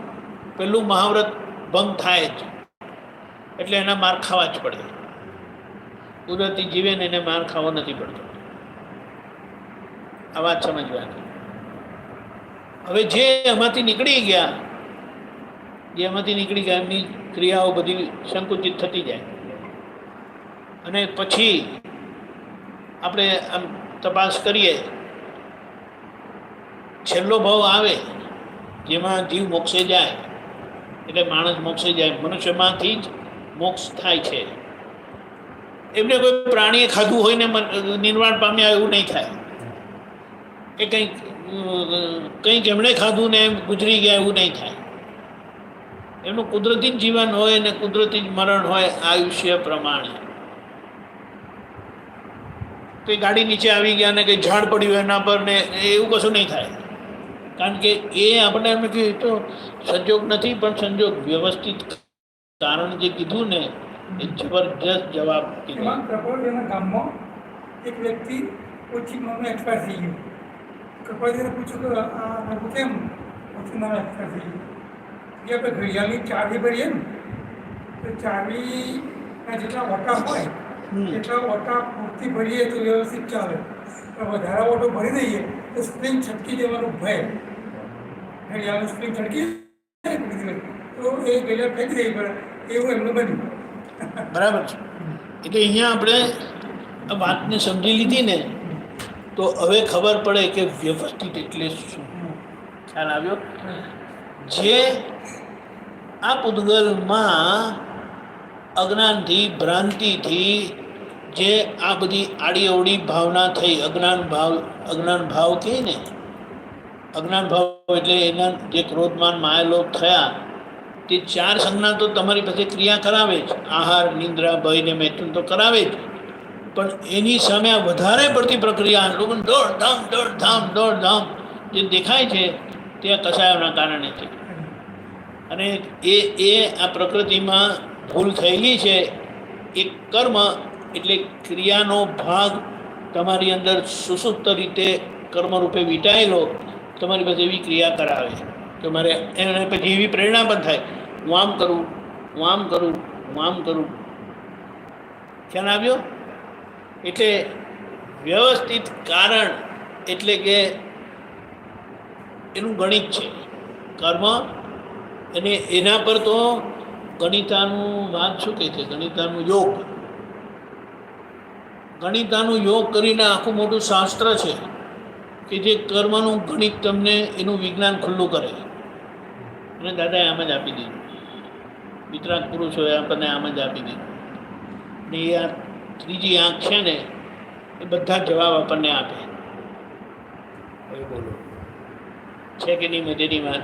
પેલું મહાવ્રત ભંગ થાય જ એટલે એના માર ખાવા જ પડે. કુદરતી જીવે ને એને માર ખાવો નથી પડતો. આ વાત સમજવાની. હવે જે એમાંથી નીકળી ગયા, એમની ક્રિયાઓ બધી સંકુચિત થતી જાય. અને પછી આપણે આમ તપાસ કરીએ, છેલ્લો ભાવ આવે જેમાં જીવ મોક્ષે જાય, એટલે માણસ મોક્ષે જાય. મનુષ્યમાંથી જ મોક્ષ થાય છે. એમને કોઈ પ્રાણીએ ખાધું હોય ને નિર્વાણ પામ્યા એવું નહીં થાય. એ કંઈક એમણે ખાધું ને એમ ગુજરી ગયા એવું નહીં થાય. એમનું કુદરતી જ જીવન હોય ને કુદરતી જ મરણ હોય આયુષ્ય પ્રમાણે. કંઈ ગાડી નીચે આવી ગયા ને કંઈ ઝાડ પડ્યું એના પર ને એવું કશું નહીં થાય. કારણ કે એ આપણે એમ કે તો સંજોગ નથી, પણ સંજોગ વ્યવસ્થિત કારણ જે કીધું ને એ જબરજસ્ત જવાબ કીધો. એમાં કૃપાળુજીના ગામમાં એક વ્યક્તિ ઓછી મામલે એક્સપાયર થઈ ગયો. કૃપાળુજીને પૂછ્યું કે આ લોકો કેમ ઓછી મામલે એક્સપાયર થઈ ગયું? કે આપણે ઘડિયાળની ચાવી ભરીએ ને તો ચાવીના જેટલા ઓટા હોય એટલા ઓટા પૂરતી ભરીએ તો વ્યવસ્થિત ચાલે. પણ વધારે ઓટો ભરી દઈએ તો સ્પ્રિંગ છટકી દેવાનો ભય. ઘડિયાળનું સ્પ્રિંગ છટકી તો એ ઘડિયાળ ફેંકી દેવી પડે, એવું એમનું બન્યું. બરાબર છે. એટલે અહીંયા આપણે આ વાતને સમજી લીધી ને તો હવે ખબર પડે કે વ્યવસ્થિત એટલે શું. ખ્યાલ આવ્યો? જે આ પૂતગલમાં અજ્ઞાનથી, ભ્રાંતિથી જે આ બધી આડી અવડી ભાવના થઈ, અજ્ઞાન ભાવ કહે ને, અજ્ઞાન ભાવ એટલે એના જે ક્રોધમાન માયાલોભ થયા તે 4 સંજ્ઞા તો તમારી પાસે ક્રિયા કરાવે જ. આહાર, નિંદ્રા, ભય ને મૈથુન તો કરાવે જ. પણ એની સામે આ વધારે પડતી પ્રક્રિયા લોકોને દોડધામ જે દેખાય છે તે આ કસાયોના કારણે છે. અને એ આ પ્રકૃતિમાં ભૂલ થયેલી છે. એક કર્મ એટલે ક્રિયાનો ભાગ તમારી અંદર સુસુપ્ત રીતે કર્મરૂપે વીંટાયેલો તમારી પાસે એવી ક્રિયા કરાવે. તમારે એને પછી એવી પ્રેરણા પણ થાય, હું આમ કરું, હું આમ કરું, હું આમ કરું. ખ્યાલ આવ્યો? એટલે વ્યવસ્થિત કારણ એટલે કે એનું ગણિત છે કર્મ. અને એના પર તો ગણિતાનું વાત શું કહે છે? ગણિતાનું યોગ. ગણિતાનું યોગ કરીને આખું મોટું શાસ્ત્ર છે કે જે કર્મનું ગણિત તમને એનું વિજ્ઞાન ખુલ્લું કરે. અને દાદાએ આમ જ આપી દીધું. વિતરાગ પુરુષોએ આપણને આમ જ આપી દીધું. ને એ આ ત્રીજી આંખ છે ને એ બધા જવાબ આપણને આપે. હવે બોલો છે કે નહીં મધ્યની વાત?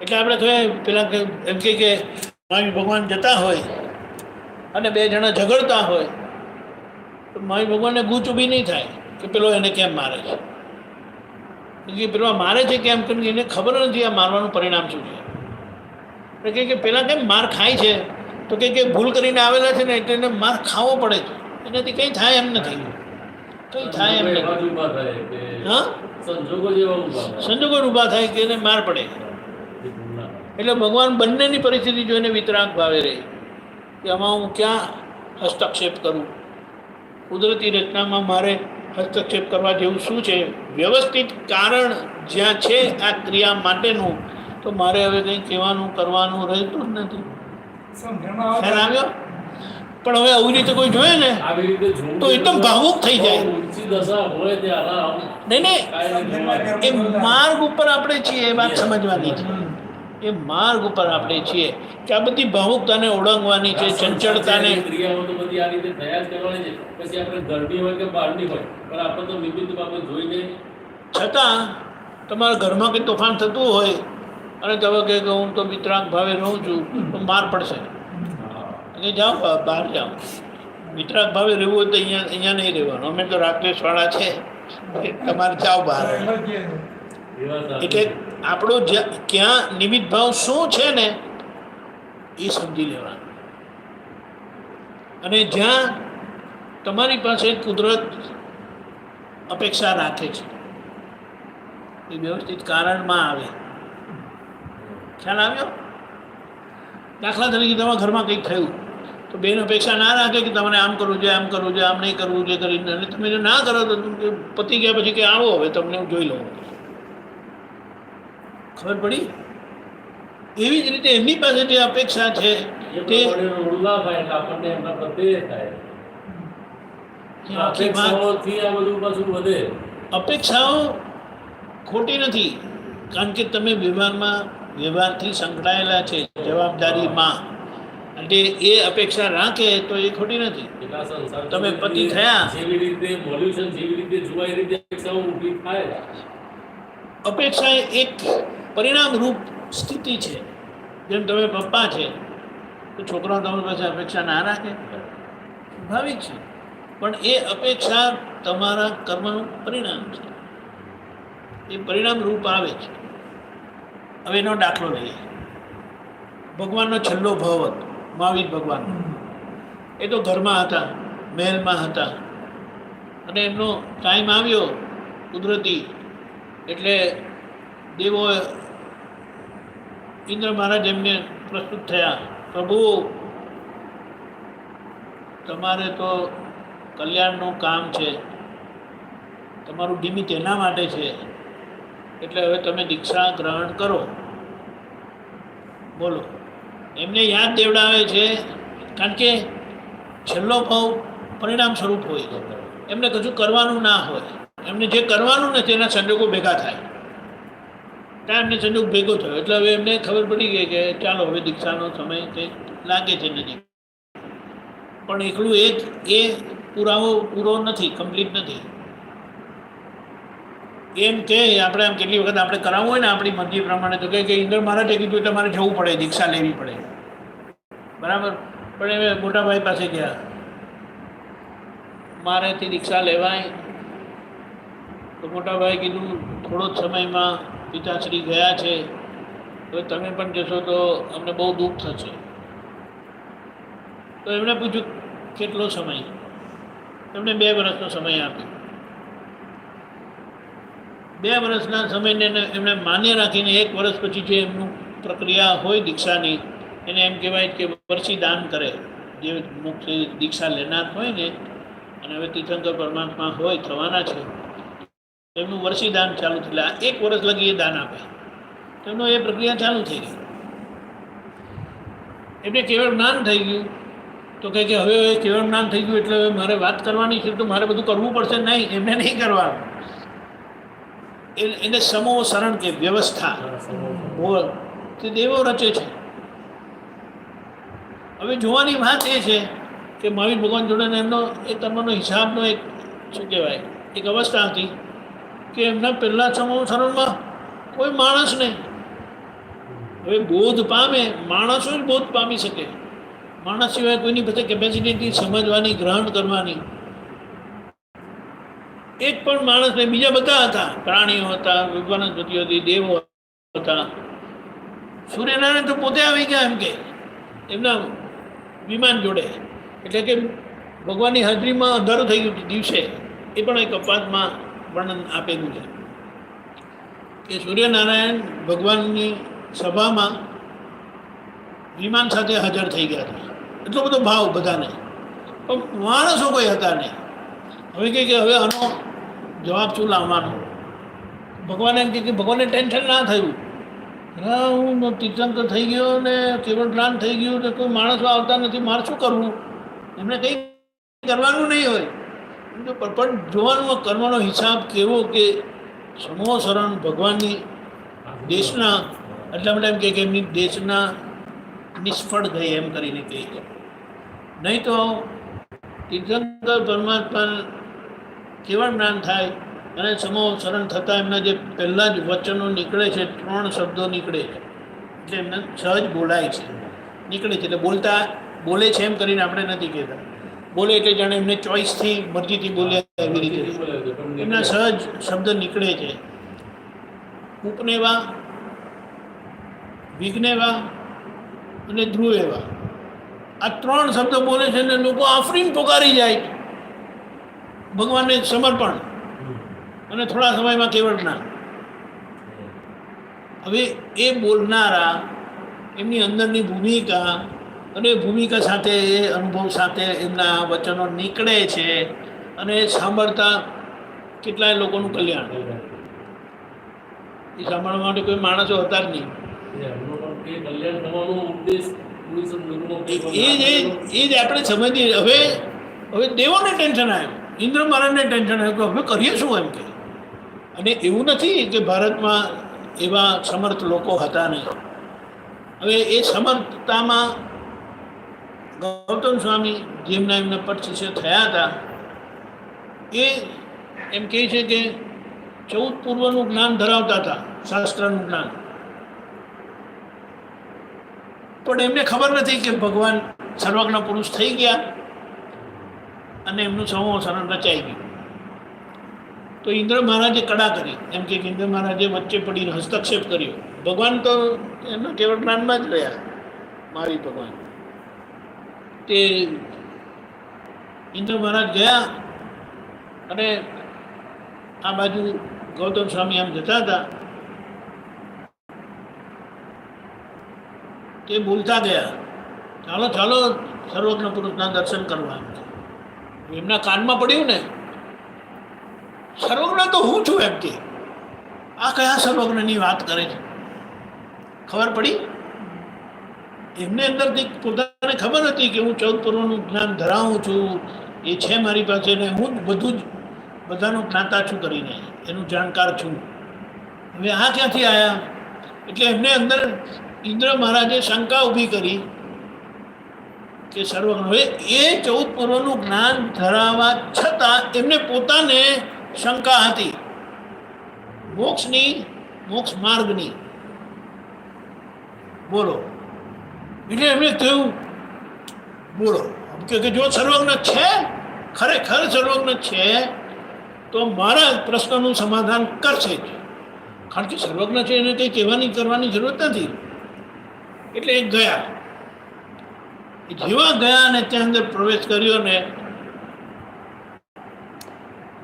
એટલે આપણે કહેવાય પેલા એમ કે મહાવીર ભગવાન જતા હોય અને બે જણા ઝઘડતા હોય તો મહાવીર ભગવાનને ગૂંચ ઊભી નહીં થાય કે પેલો એને કેમ મારે છે. કે પેલો મારે છે કેમ કરીને એને ખબર નથી આ મારવાનું પરિણામ શું છે. એટલે કે પેલા કેમ માર ખાય છે તો કે ભૂલ કરીને આવેલા છે ને એટલે એને માર ખાવો પડે છે. એનાથી કંઈ થાય એમ નથી, કંઈ થાય એમ નથી. હા, સંજોગો ઊભા થાય કે એને માર પડે. એટલે ભગવાન બંનેની પરિસ્થિતિ જોઈને વિતરાગ ભાવે રહે કે આમાં હું ક્યાં હસ્તક્ષેપ કરું. કુદરતી રચનામાં મારે હસ્તક્ષેપ કરવા જેવું શું છે? વ્યવસ્થિત કારણ જ્યાં છે આ ક્રિયા માટેનું, તો મારે હવે કંઈ કહેવાનું કરવાનું રહેતું જ નથી. ખ્યાલ આવ્યો? પણ હવે આવી રીતે કોઈ જોયે ને તો એકદમ ભાવુક થઈ જાય. નહીં, એ માર્ગ ઉપર આપણે છીએ, એ વાત સમજવાની છે. એ માર્ગ ઉપર આપણે છીએ કે આ બધી ભાવુકતાને ઓળંગવાની છે, ચંચળતાને. ક્રિયાઓ તો બધી આ રીતે થયા જ કરવાની છે. પછી આપણે ઘરની હોય કે બહારની હોય, પણ આપણે તો નિમિત્ત બાબત જોઈને. છતાં તમારા ઘરમાં કંઈ તોફાન થતું હોય અને તમે કહે કે હું તો વિતરાગ ભાવે રહું છું તો માર પડશે. કે જાઓ બહાર જાઓ. વિતરાગ ભાવે રહેવું હોય તો અહીંયા નહીં રહેવાનું. અમે તો રાકેશવાળા છે, તમારે જાઓ બહાર. એટલે આપણો ક્યાં નિમિત્ત ભાવ શું છે ને એ સમજી લેવાનું. અને જ્યાં તમારી પાસે કુદરત અપેક્ષા રાખે છે એ વ્યવસ્થિત કારણમાં આવે. ખ્યાલ આવ્યો? દાખલા તરીકે તમારા ઘરમાં કંઈક થયું તો બેન અપેક્ષા ના રાખે કે તમારે આમ કરવું જોઈએ, આમ કરવું જોઈએ, આમ નહીં કરવું જોઈએ કરીને. અને તમે જો ના કરો તો પતી ગયા પછી કે આવો હવે તમને હું જોઈ લઉં. ખબર પડી? એવી જ રીતે એમની પાસે જે અપેક્ષા છે તે અપેક્ષાઓ ખોટી નથી, કારણ કે તમે વ્યવહારથી સંકળાયેલા છે, જવાબદારીમાં. એટલે એ અપેક્ષા રાખે તો એ ખોટી નથી. તમે પતિ થયા, જેવી રીતે બોલ્યું છે જેવી રીતે જોવાય રીતે અપેક્ષાઓ ઊભી થાય. અપેક્ષા એક પરિણામ રૂપ સ્થિતિ છે. જેમ તમે પપ્પા છે તો છોકરાઓ તમારી પાસે અપેક્ષા ના રાખે, સ્વાભાવિક છે. પણ એ અપેક્ષા તમારા કર્મનું પરિણામ છે, એ પરિણામ રૂપ આવે છે. હવે એનો દાખલો લઈએ. ભગવાનનો છેલ્લો ભાવ હતો મહાવીર ભગવાન. એ તો ઘરમાં હતા, મહેલમાં હતા, અને એમનો ટાઈમ આવ્યો કુદરતી. એટલે દેવો ઇન્દ્ર મહારાજ એમને પ્રસ્તુત થયા, પ્રભુ તમારે તો કલ્યાણનું કામ છે, તમારું નિમિત્ત એના માટે છે, એટલે હવે તમે દીક્ષા ગ્રહણ કરો. બોલો, એમને યાદ દેવડાવે છે, કારણ કે છેલ્લો ભાવ પરિણામ સ્વરૂપ હોય. એમને કશું કરવાનું ના હોય, એમને જે કરવાનું ને તેના સંજોગો ભેગા થાય. ત્યાં એમને સંજોગ ભેગો થયો એટલે હવે એમને ખબર પડી ગઈ કે ચાલો હવે દીક્ષાનો સમય કંઈક લાગે છે નજીક. પણ એકલું એ પુરાવો પૂરો નથી, કમ્પ્લીટ નથી. એમ કે આપણે આમ કેટલી વખત આપણે કરાવવું હોય ને આપણી મરજી પ્રમાણે તો કે ઇન્દ્ર મહારાજે કીધું તમારે જવું પડે, દીક્ષા લેવી પડે, બરાબર. પણ એ મોટા ભાઈ પાસે ગયા, મારેથી દીક્ષા લેવાય? તો મોટા ભાઈ કીધું થોડો જ સમયમાં પિતાશ્રી ગયા છે, હવે તમે પણ જશો તો અમને બહુ દુઃખ થશે. તો એમણે પૂછ્યું કેટલો સમય? એમણે 2 વર્ષનો સમય આપ્યો. 2 વર્ષના સમયને એમણે માન્ય રાખીને 1 વર્ષ પછી જે એમનું પ્રક્રિયા હોય દીક્ષાની, એને એમ કહેવાય કે વર્ષી દાન કરે. જે મુખ્ય દીક્ષા લેનાર હોય ને, અને હવે તીર્થંકર પરમાત્મા હોય થવાના છે, એમનું વર્ષી દાન ચાલુ થયું. એટલે 1 વર્ષ લગી એ દાન આપે. તેમનો એ પ્રક્રિયા ચાલુ થઈ ગઈ. એમને કેવળ જ્ઞાન થઈ ગયું. તો કહે કે હવે કેવળ જ્ઞાન થઈ ગયું એટલે મારે વાત કરવાની છે, તો મારે બધું કરવું પડશે. નહીં, એમને નહીં કરવાનું. એને સમો શરણ કે વ્યવસ્થા બોલ તે દેવો રચે છે. હવે જોવાની વાત એ છે કે મહાવીર ભગવાન જોડે એમનો એ કર્મનો હિસાબનો એક શું કહેવાય એક અવસ્થા હતી કે એમના પહેલાં સમો શરણમાં કોઈ માણસ નહીં. હવે બોધ પામે, માણસો જ બોધ પામી શકે. માણસ સિવાય કોઈની પાસે કેપેસિટી નથી સમજવાની, ગ્રહણ કરવાની. એક પણ માણસ નહીં. બીજા બધા હતા, પ્રાણીઓ હતા, વનસ્પતિઓ હતી, દેવો હતા. સૂર્યનારાયણ તો પોતે આવી ગયા એમ કે એમના વિમાન જોડે. એટલે કે ભગવાનની હાજરીમાં અંધારું થઈ ગયું દિવસે. એ પણ એક અપવાદમાં વર્ણન આપેલું છે કે સૂર્યનારાયણ ભગવાનની સભામાં વિમાન સાથે હાજર થઈ ગયા હતા. એટલો બધો ભાવ બધાને, પણ માણસો કોઈ હતા નહીં. હવે કહે કે હવે આનો જવાબ શું લાવવાનો? ભગવાને એમ કે ભગવાનને ટેન્શન ના થયું. હા, હું તીર્થંકર થઈ ગયો ને કેવળ જ્ઞાન થઈ ગયું ને કોઈ માણસો આવતા નથી, મારે શું કરવું? એમને કંઈ કરવાનું નહીં હોય, પણ જોવાનું કર્મનો હિસાબ કેવો કે સમૂહ શરણ ભગવાનની દેશના. એટલા માટે એમ કે એમની દેશના નિષ્ફળ ગઈ એમ કરીને કહી. નહીં તો તીર્થંકર પરમાત્મા કેવળ જ્ઞાન થાય અને સમૂહ શરણ થતાં એમના જે પહેલાં જ વચનો નીકળે છે, 3 શબ્દો નીકળે છે, એટલે એમને સહજ બોલાય છે, નીકળે છે. એટલે બોલે છે એમ કરીને આપણે નથી કહેતા. બોલે એટલે જાણે એમને ચોઈસથી મરજીથી બોલ્યા એવી રીતે એમના સહજ શબ્દ નીકળે છે. ઉપનેવા, વિઘ્નેવા અને ધ્રુવેવા, આ 3 શબ્દો બોલે છે ને લોકો આફરીને પોકારી જાય ભગવાનને સમર્પણ, અને થોડા સમયમાં કેવળ જ્ઞાન. હવે એ બોલનારા એમની અંદરની ભૂમિકા અને ભૂમિકા સાથે એ અનુભવ સાથે એમના વચનો નીકળે છે અને સાંભળતા કેટલાય લોકોનું કલ્યાણ. એ સાંભળવા માટે કોઈ માણસો હતા જ નહીં. એ જ આપણે સમજીએ. હવે દેવોને ટેન્શન આવ્યું, ઇન્દ્ર મહારાજને ટેન્શન આવ્યું કે હવે કરીએ શું એમ કે. અને એવું નથી કે ભારતમાં એવા સમર્થ લોકો હતા નહીં. હવે એ સમર્થતામાં ગૌતમ સ્વામી જેમના એમના પટ શિષ્ય થયા હતા એ એમ કહે છે કે 14 પૂર્વનું જ્ઞાન ધરાવતા હતા, શાસ્ત્રનું જ્ઞાન. પણ એમને ખબર નથી કે ભગવાન સર્વજ્ઞ પુરુષ થઈ ગયા અને એમનું સમૂહ શરણ રચાઈ ગયું. તો ઇન્દ્ર મહારાજે કડા કરી. એમ કે ઇન્દ્ર મહારાજે વચ્ચે પડીને હસ્તક્ષેપ કર્યો. ભગવાન તો એમના કેવળ જ્ઞાનમાં જ રહ્યા, મહાવીર ભગવાન. તે ઇન્દ્ર મહારાજ ગયા અને આ બાજુ ગૌતમ સ્વામી આમ જતા હતા. તે બોલતા ગયા, ચાલો ચાલો સર્વજ્ઞ પુરુષના દર્શન કરવા. એમના કાનમાં પડ્યું ને, સર્વજ્ઞ તો હું છું એમ કે. આ કયા સર્વજ્ઞની વાત કરે છે? ખબર પડી એમને અંદરથી. પોતાને ખબર હતી કે હું 14 પૂર્વનું જ્ઞાન ધરાવું છું, એ છે મારી પાસે, ને હું બધું જ બધાનો જ્ઞાતા છું કરીને એનું જાણકાર છું. હવે આ ક્યાંથી આવ્યા? એટલે એમને અંદર ઇન્દ્ર મહારાજે શંકા ઊભી કરી કે સર્વજ્ઞ. હવે એ 14 પૂર્વનું જ્ઞાન ધરાવવા છતાં એમને પોતાને શંકા હતી મોક્ષની, મોક્ષ માર્ગની. બોલો. એટલે એમને કહ્યું બોલો કે જો સર્વજ્ઞ છે ખરેખર સર્વજ્ઞ છે તો મારા પ્રશ્નનું સમાધાન કરશે જ. કારણ કે સર્વજ્ઞ છે એને કંઈ કહેવાની કરવાની જરૂરત નથી. એટલે એ ગયા. જેવા ગયા અને ત્યાં અંદર પ્રવેશ કર્યો ને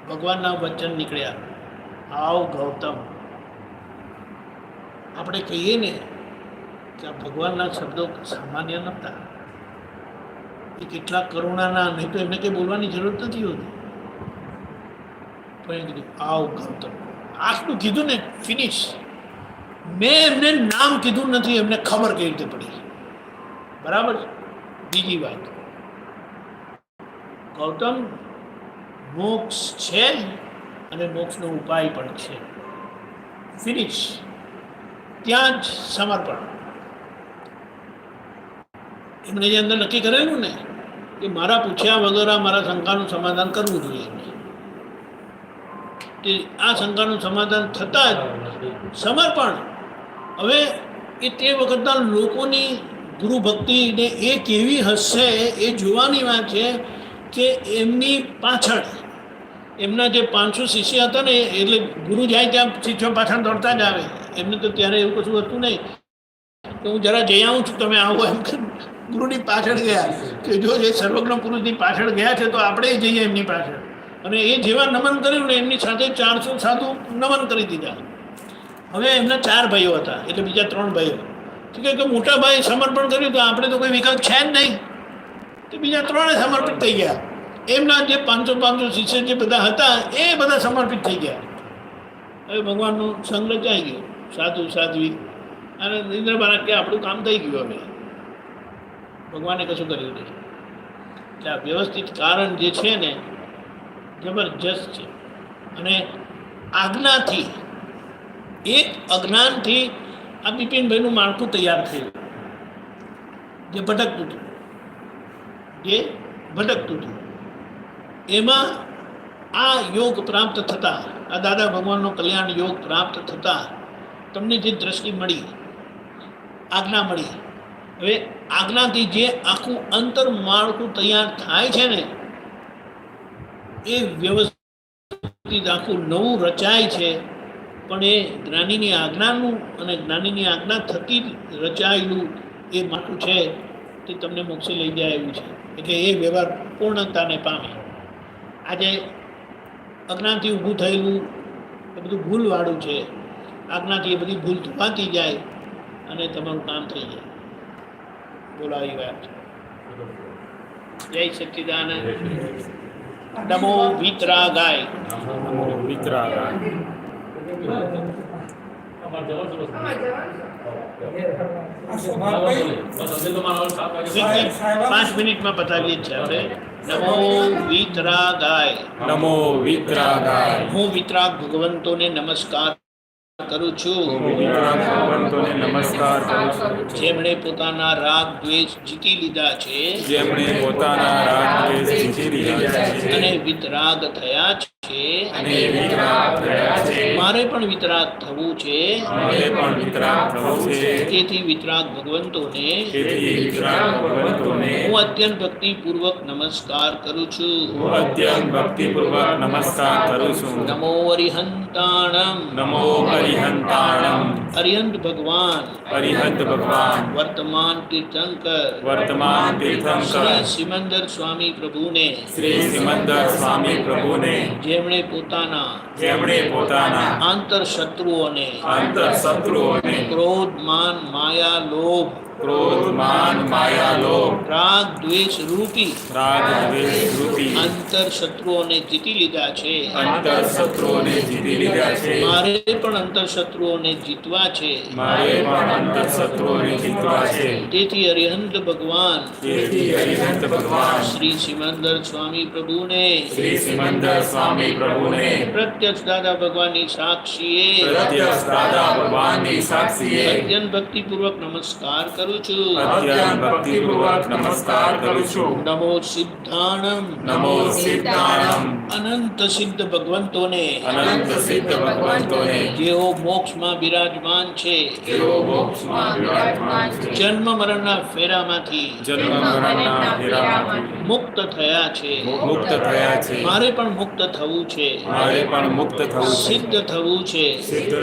ભગવાનના વચન નીકળ્યા, આવ ગૌતમ. આપણે કહીએ ને કે આ ભગવાનના શબ્દો સામાન્ય નહોતા, એ કેટલાક કરુણાના, નહીં તો એમને કંઈ બોલવાની જરૂર નથી હોતી. પણ એ કીધું આવ ગૌતમ. આટલું કીધું ને, ફિનિશ. મેં એમને નામ કીધું નથી, એમને ખબર કેવી રીતે પડી. બરાબર. બીજી વાત, ગૌતમ મોક્ષ છે અને મોક્ષનો ઉપાય પણ છે. ફિનિશ. ત્યાં જ સમર્પણ. એમણે જે અંદર નક્કી કરેલું ને કે મારા પૂછ્યા વગર મારા શંકાનું સમાધાન કરવું જોઈએ એમને. તે આ શંકાનું સમાધાન થતાં જ સમર્પણ. હવે એ તે વખતના લોકોની ગુરુ ભક્તિને એ કેવી હશે એ જોવાની વાત છે કે એમની પાછળ એમના જે 500 શિષ્ય હતા ને, એટલે ગુરુ જાય ત્યાં શિષ્યો પાછળ દોડતા જ આવે. એમને તો ત્યારે એવું કશું હતું નહીં કે હું જરા જઈ આવું છું, તમે આવો. એમ કે ગુરુની પાછળ ગયા કે જો એ સર્વજ્ઞ પુરુષની પાછળ ગયા છે તો આપણે જઈએ એમની પાછળ. અને એ જેવા નમન કર્યું ને એમની સાથે 400 સાધુ નમન કરી દીધા. હવે એમના 4 ભાઈઓ હતા, એટલે બીજા 3 ભાઈઓ. કે મોટા ભાઈ સમર્પણ કર્યું તો આપણે તો કોઈ વિકલ્પ છે જ નહીં, તો બીજા 3 સમર્પિત થઈ ગયા. એમના જે 500 શિષ્ય જે બધા હતા એ બધા સમર્પિત થઈ ગયા. હવે ભગવાનનું સંગ રચાઈ ગયો, સાધુ સાધ્વી. અને નિંદ્ર મહારાજ કે આપણું કામ થઈ ગયું. હવે ભગવાને કશું કર્યું નહીં. એટલે આ વ્યવસ્થિત કારણ જે છે ને જબરજસ્ત છે. અને આજ્ઞાથી, એક અજ્ઞાનથી આ બિપિનભાઈનું માળખું તૈયાર થયું, જે ભટકતું હતું. એમાં આ યોગ પ્રાપ્ત થતાં, આ દાદા ભગવાનનો કલ્યાણ યોગ પ્રાપ્ત થતાં તમને જે દ્રષ્ટિ મળી, આજ્ઞા મળી. હવે આજ્ઞાથી જે આખું અંતર માળખું તૈયાર થાય છે ને, એ વ્યવસ્થિત આખું નવું રચાય છે. પણ એ જ્ઞાનીની આજ્ઞાનું અને જ્ઞાનીની આજ્ઞા થકી રચાયેલું એ માળખું છે તે તમને મોક્ષે લઈ જાય એવું છે. એટલે એ વ્યવહાર પૂર્ણતાને પામે. આજે અજ્ઞાનથી ઊભું થયેલું એ બધું ભૂલવાળું છે. આજ્ઞાથી એ બધી ભૂલ ધોવાતી જાય અને તમારું કામ થઈ જાય. બોલાવી વાત. જય સચ્ચિદાનંદ. નમો વિતરાગાય. નમો વિતરાગાય. આ સ્વભાવભાઈ 5 મિનિટમાં પતાવીએ જ છે આપણે. નમો વિતરાગાય. નમો વિતરાગાય. હું વિતરાગ ભગવંતોને નમસ્કાર કરું છું, ભગવંતોને નમસ્કાર કરું છું, જેમણે પોતાના રાગ દ્વેષ જીતી લીધા છે જેમણે પોતાના રાગ દ્વેષ જીતી લીધા છે અને વિતરાગ થયા છે. અને વિતરાગ થયા છે. મારે પણ વિતરાગ થવું છે, મારે પણ વિતરાગ થવું છે. તેથી વિતરાગ ભગવંતોને તેથી વિતરાગ ભગવંતોને હું અત્યંત ભક્તિપૂર્વક નમસ્કાર કરું છું. હું અત્યંત ભક્તિપૂર્વક નમસ્કાર કરું છું. નમો અરિહંતાણમ. નમો અરિહંતાણમ. અરિહંત ભગવાન, અરિહંત ભગવાન, વર્તમાન તીર્થંકર વર્તમાન તીર્થંકર શ્રી સિમંદર સ્વામી પ્રભુને, શ્રી સિમંદર સ્વામી પ્રભુને, જેમણે પોતાના આંતર શત્રુઓને અંતર શત્રુઓને ક્રોધ માન માયા લોભ ક્રોધ માન માયા લોભ રાગ દ્વેષ રૂપી રાગ દ્વેષ રૂપી અંતર શત્રુઓને જીતી લીધા છે. અંતર શત્રુઓને જીતી લીધા છે. મારે પણ અંતર શત્રુઓને જીતવા છે. મારે પણ અંતર શત્રુઓને જીતવા છે. તેથી અરિહંત ભગવાન તેથી અરિહંત ભગવાન શ્રી સિમંદર સ્વામી પ્રભુને, શ્રી સિમંદર સ્વામી પ્રભુને પ્રત્યક્ષ દાદા ભગવાનની સાક્ષીએ પ્રત્યક્ષ દાદા ભગવાનની સાક્ષીએ અત્યંત ભક્તિપૂર્વક નમસ્કાર કરું કરું છું. અત્યંત ભક્તિપૂર્વક નમસ્કાર કરું છું. નમો સિદ્ધાણમ નમો સિદ્ધાણમ અનંત સિદ્ધ ભગવંતોને અનંત સિદ્ધ ભગવંતોને જેઓ મોક્ષમાં બિરાજમાન છે, તેઓ મોક્ષમાં વિરાજમાન છે. જન્મ મરણના ફેરામાંથી જન્મ મરણના ફેરામાંથી મુક્ત થયા છે. મુક્ત થયા છે. મારે પણ મુક્ત થવું છે, મારે પણ મુક્ત થવું છે. સિદ્ધ થવું છે. સિદ્ધ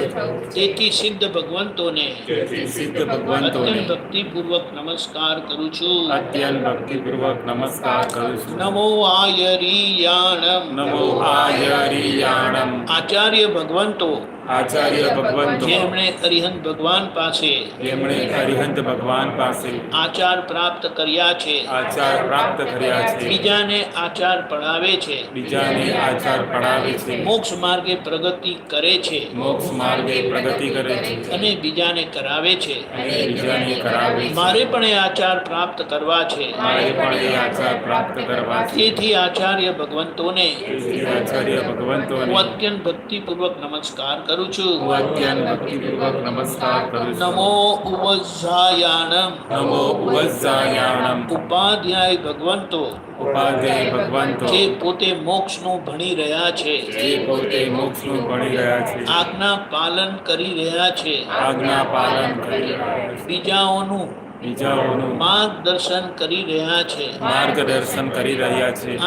તેથી સિદ્ધ ભગવંતોને તેથી સિદ્ધ ભગવંતોને અત્યંત ભક્તિપૂર્વક નમસ્કાર કરું છું. અત્યંત ભક્તિપૂર્વક નમસ્કાર કરું છું. નમો આયરીયાણમ નમો આયરીયાણમ આચાર્ય ભગવંતો આચાર્ય ભગવંતો જેમણે અરિહંત ભગવાન પાસે જેમણે અરિહંત ભગવાન પાસે આચાર પ્રાપ્ત કર્યા છે, આચાર પ્રાપ્ત કર્યા છે, બીજાને આચાર પડાવે છે, બીજાને આચાર પડાવે છે, મોક્ષ માર્ગે પ્રગતિ કરે છે મોક્ષ માર્ગે પ્રગતિ કરે છે અને બીજાને કરાવે છે. અને બીજાને કરાવે છે. મારે પણ એ આચાર પ્રાપ્ત કરવા છે. મારે પણ એ આચાર પ્રાપ્ત કરવા છે. તેથી આચાર્ય ભગવંતોને તેથી આચાર્ય ભગવંતોને હું અત્યંત ભક્તિપૂર્વક નમસ્કાર કરું છું. હું અત્યંત ભક્તિપૂર્વક નમસ્કાર કરું છું. નમો ઉપઝાયાણમ નમો ઉપઝાયાણમ ઉપાધ્યાય ભગવંતો ઉપાધ્યાય ભગવંતો જે પોતે મોક્ષનું ભણી રહ્યા છે, જે પોતે મોક્ષનું ભણી રહ્યા છે, આજ્ઞા પાલન કરી રહ્યા છે, આજ્ઞા પાલન કરી રહ્યા છે, બીજાઓનું બીજાઓનું માર્ગદર્શન કરી રહ્યા છે. માર્ગદર્શન કરી રહ્યા છે.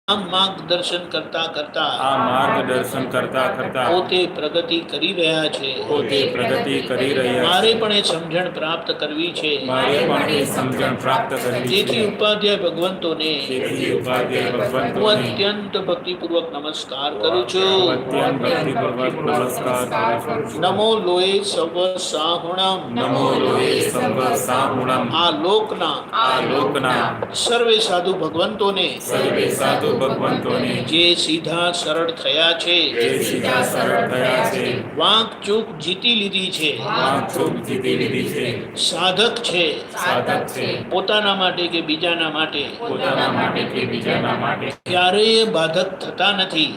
આમ માર્ગદર્શન કરતા કરતા આ માર્ગદર્શન કરતા કરતા પોતે પ્રગતિ કરી રહ્યા છે. પોતે પ્રગતિ કરી રહ્યા મારે છે. પણ એ સમજણ પ્રાપ્ત કરવી છે. મારે પણ એ સમજણ પ્રાપ્ત કરવી તેથી છે. ઉપાધ્યાય ભગવંતોને તેથી ઉપાધ્યાય હું ભગવંતોને અત્યંત ભક્તિપૂર્વક નમસ્કાર કરું છું. અત્યંત ભક્તિપૂર્વક નમસ્કાર કરું છું. નમો લોહે સવ સાહુણમ નમો લોહે સર્વ સાહુણમ આ લોકના આ લોકના સર્વે સાધુ ભગવંતોને સર્વે સાધુ ભગવંતોને જે સીધા સરળ થયા છે, જે સીધા સરળ થયા છે, વાંક ચૂક જીતી લીધી છે, વાંક ચૂક જીતી લીધી છે, સાધક છે, સાધક છે, પોતાના માટે કે બીજાના માટે પોતાના માટે કે બીજાના માટે ક્યારેય બાધક થતા નથી.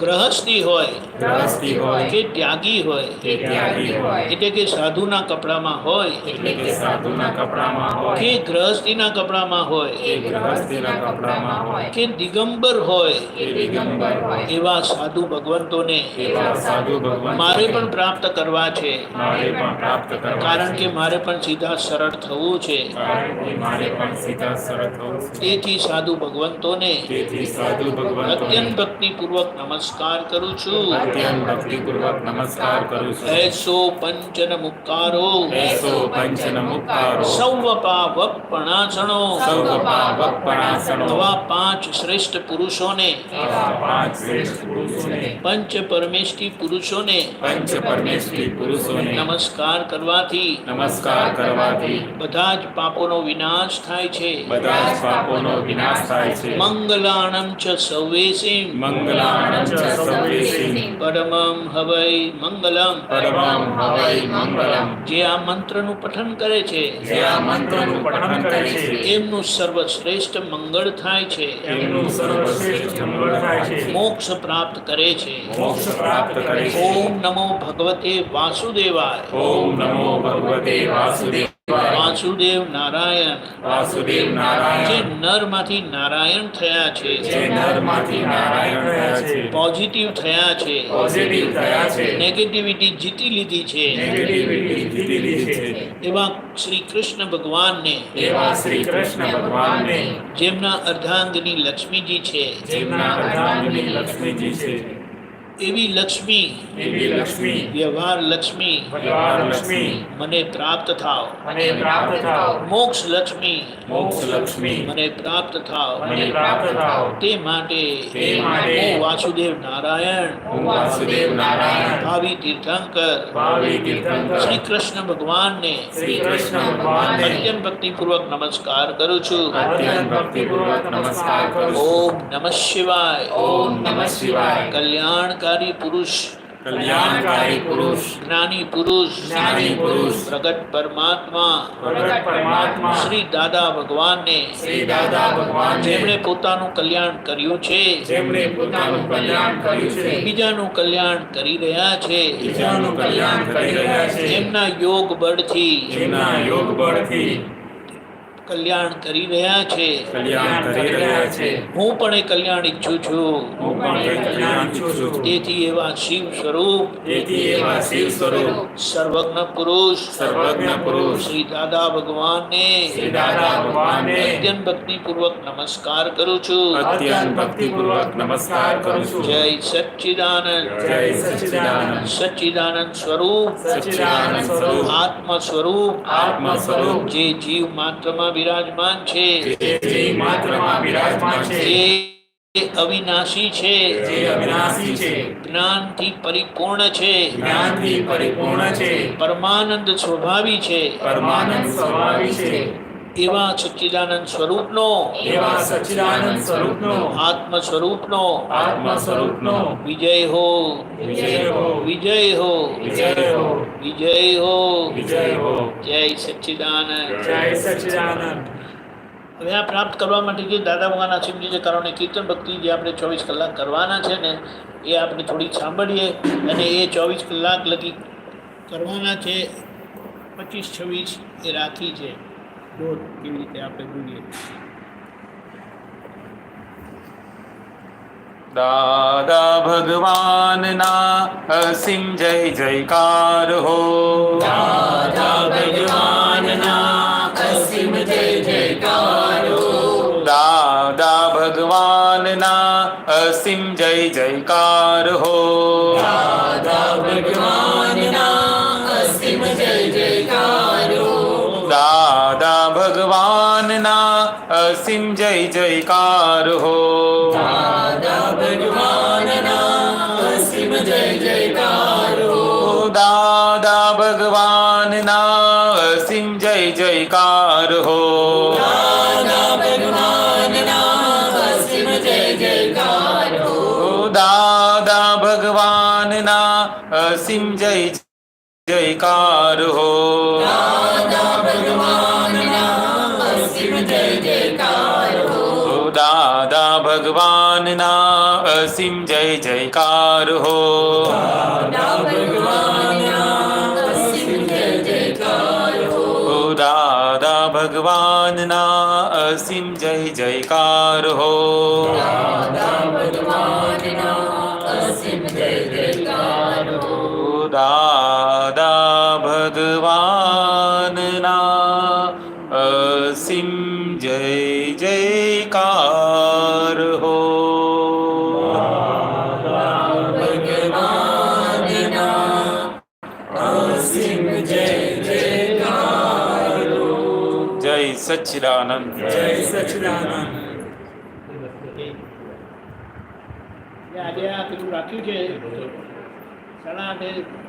ગ્રહસ્થી હોય ગ્રહસ્થી હોય કે ત્યાગી હોય કે ત્યાગી હોય એટલે કે સાધુના કપડામાં હોય એટલે કે સાધુના કપડામાં હોય કે ગ્રહસ્થીના કપડામાં કે હોય ગ્રહસ્થીના કપડામાં હોય કે દિગંબર હોય કે દિગંબર હોય એવા સાધુ ભગવંતોને એવા સાધુ ભગવાન મારે પણ પ્રાપ્ત કરવા છે. મારે પણ પ્રાપ્ત કરવા કારણ છે. કે મારે પણ સીધા સરળ થવું છે. કારણ કે મારે પણ સીધા સરળ થવું છે. તેથી સાધુ ભગવંતોને તેથી સાધુ ભગવંતોને અત્યંત ભક્તિપૂર્વક નમસ્કાર કરું છું. અત્યંત ભક્તિપૂર્વક નમસ્કાર કરું છું. એસો પંચન મુક્કારો એસો પંચન મુક્કારો સૌ પાવપણાસણો સૌ પાવપણાસણો આવા પાંચ શ્રેષ્ઠ પુરુષોને આવા પાંચ શ્રેષ્ઠ પુરુષોને પંચ પરમેષ્ઠી પુરુષોને પંચ પરમેશ્વરી પુરુષોને નમસ્કાર કરવાથી નમસ્કાર કરવાથી બધા જ પાપોનો વિનાશ થાય છે. બધા જ પાપોનો વિનાશ થાય છે. મંગલાણમ ચ સૌવેસીમ મંગલાણં ચ સર્વેષિં પરમમ હવૈ મંગલમ પરમં હવૈ મંગલમ. જે આ મંત્રનું પઠન કરે છે જે આ મંત્રનું પઠન કરે છે એમનું સર્વશ્રેષ્ઠ મંગળ થાય છે, એમનું સર્વશ્રેષ્ઠ મંગળ થાય છે, મોક્ષ પ્રાપ્ત કરે છે. મોક્ષ પ્રાપ્ત કરે છે. ઓમ નમો ભગવતે વાસુદેવાય. ઓમ નમો ભગવતે વાસુદેવાય. વાસુદેવ નારાયણ વાસુદેવ જે નારાયણ નરમાંથી નારાયણ થયા છે, જે નરમાંથી નારાયણ થયા છે, પોઝિટિવ થયા છે, પોઝિટિવ થયા છે, નેગેટિવિટી જીતી લીધી છે, નેગેટિવિટી જીતી લીધી છે, એવા શ્રી કૃષ્ણ ભગવાનને એવા શ્રી કૃષ્ણ ભગવાનને જેમના અર્ધાંગની લક્ષ્મીજી છે, જેમના અર્ધાંગની લક્ષ્મીજી છે, એવી લક્ષ્મી એવી લક્ષ્મી વ્યવહાર લક્ષ્મી વ્યવહાર લક્ષ્મી મને પ્રાપ્ત થાવ. મને પ્રાપ્ત થાવ. મોક્ષ લક્ષ્મી મોક્ષ લક્ષ્મી મને પ્રાપ્ત થાવ. મને પ્રાપ્ત થાવ. તે માટે તે માટે હું વાસુદેવ નારાયણ હું વાસુદેવ નારાયણ ભાવિ તીર્થંકર ભાવિ તીર્થંકર શ્રી કૃષ્ણ ભગવાનને શ્રી કૃષ્ણ ભગવાનને અત્યંત ભક્તિપૂર્વક નમસ્કાર કરું છું. અત્યંત ભક્તિપૂર્વક નમસ્કાર કરું છું. ઓમ નમઃ શિવાય. ઓમ નમઃ શિવાય. કલ્યાણકારી પુરુષ કલ્યાણકારી પુરુષ જ્ઞાની પુરુષ જ્ઞાની પુરુષ પ્રગટ પરમાત્મા પ્રગટ પરમાત્મા શ્રી દાદા ભગવાનને શ્રી દાદા ભગવાન જેમણે પોતાનું કલ્યાણ કર્યું છે જેમણે પોતાનું કલ્યાણ કર્યું છે બીજાનું કલ્યાણ કરી રહ્યા છે બીજાનું કલ્યાણ કરી રહ્યા છે એમના યોગ બળથી જેમના યોગ બળથી કલ્યાણ કરી રહ્યા છે કલ્યાણ કરી રહ્યા છે હું પણ એ કલ્યાણ ઈચ્છું છું હું પણ એ કલ્યાણ ઈચ્છું છું તેથી એવા શિવ સ્વરૂપ તેથી એવા શિવ સ્વરૂપ સર્વજ્ઞ પુરુષ સર્વજ્ઞ પુરુષ શ્રી દાદા ભગવાનને શ્રી દાદા ભગવાનને અત્યંત ભક્તિપૂર્વક નમસ્કાર કરું છું અત્યંત ભક્તિપૂર્વક નમસ્કાર કરું છું જય સચ્ચિદાનંદ જય સચ્ચિદાનંદ સચ્ચિદાનંદ સ્વરૂપ સચ્ચિદાનંદ સ્વરૂપ આત્મ સ્વરૂપ આત્મ સ્વરૂપ જે જીવ માત્રમાં વિરાજમાન છે જે જીવ માત્રમાં વિરાજમાન છે જે અવિનાશી છે જે અવિનાશી છે જ્ઞાનથી પરિપૂર્ણ છે જ્ઞાનથી પરિપૂર્ણ છે પરમાનંદ સ્વભાવી છે પરમાનંદ સ્વભાવી છે એવા સચ્ચિદાનંદ સ્વરૂપનો એવા સચ્ચિદાનંદ સ્વરૂપનો આત્મ સ્વરૂપનો આત્મ સ્વરૂપનો વિજય હો વિજય હો વિજય હો વિજય હો વિજય હો વિજય હો જય સચ્ચિદાનંદ જય સચ્ચિદાનંદ હવે આ પ્રાપ્ત કરવા માટે જે દાદા ભગવાન આસિમજી જે કારણે કીર્તન ભક્તિ જે આપણે 24 કલાક કરવાના છે ને એ આપણે થોડીક સાંભળીએ અને એ 24 કલાક લગી કરવાના છે 25-26 એ રાખી છે દોઢ કેવી રીતે આપણે બોલીએ દાદા ભગવાનના અસીમ જય જયકાર હો દાદા ભગવાનના અસીમ જય જયકાર હો દાદા ભગવાનના અસીમ જય જયકાર હો દાદા ભગવાનના અસીમ જય જયકાર હો દાદા ભગવાનના અસીમ જય જયકાર હો દાદા ભગવાનના અસીમ જય જયકાર હો દાદા ભગવાનના અસીમ જય જયકાર હો દાદા ભગવાનના અસીમ જય જયકાર હો દાદા ભગવાનના અસીમ જય જયકાર હો દાદા ભગવાનના અસીમ જય જયકાર હો દાદા ભગવાનના અસીમ જય જયકાર હો દાદા ભગવાનના અસીમ જય જયકાર હો દાદા ભગવાનના અસીમ જય જયકાર હો દાદા ભગવાનના અસીમ જય જયકાર હો દાદા ભગવાનના અસીમ જય જયકાર હો જય સચ્ચિદાનંદ જય સચ્ચિદાનંદ આજે આ પેલું રાખ્યું છે 8:30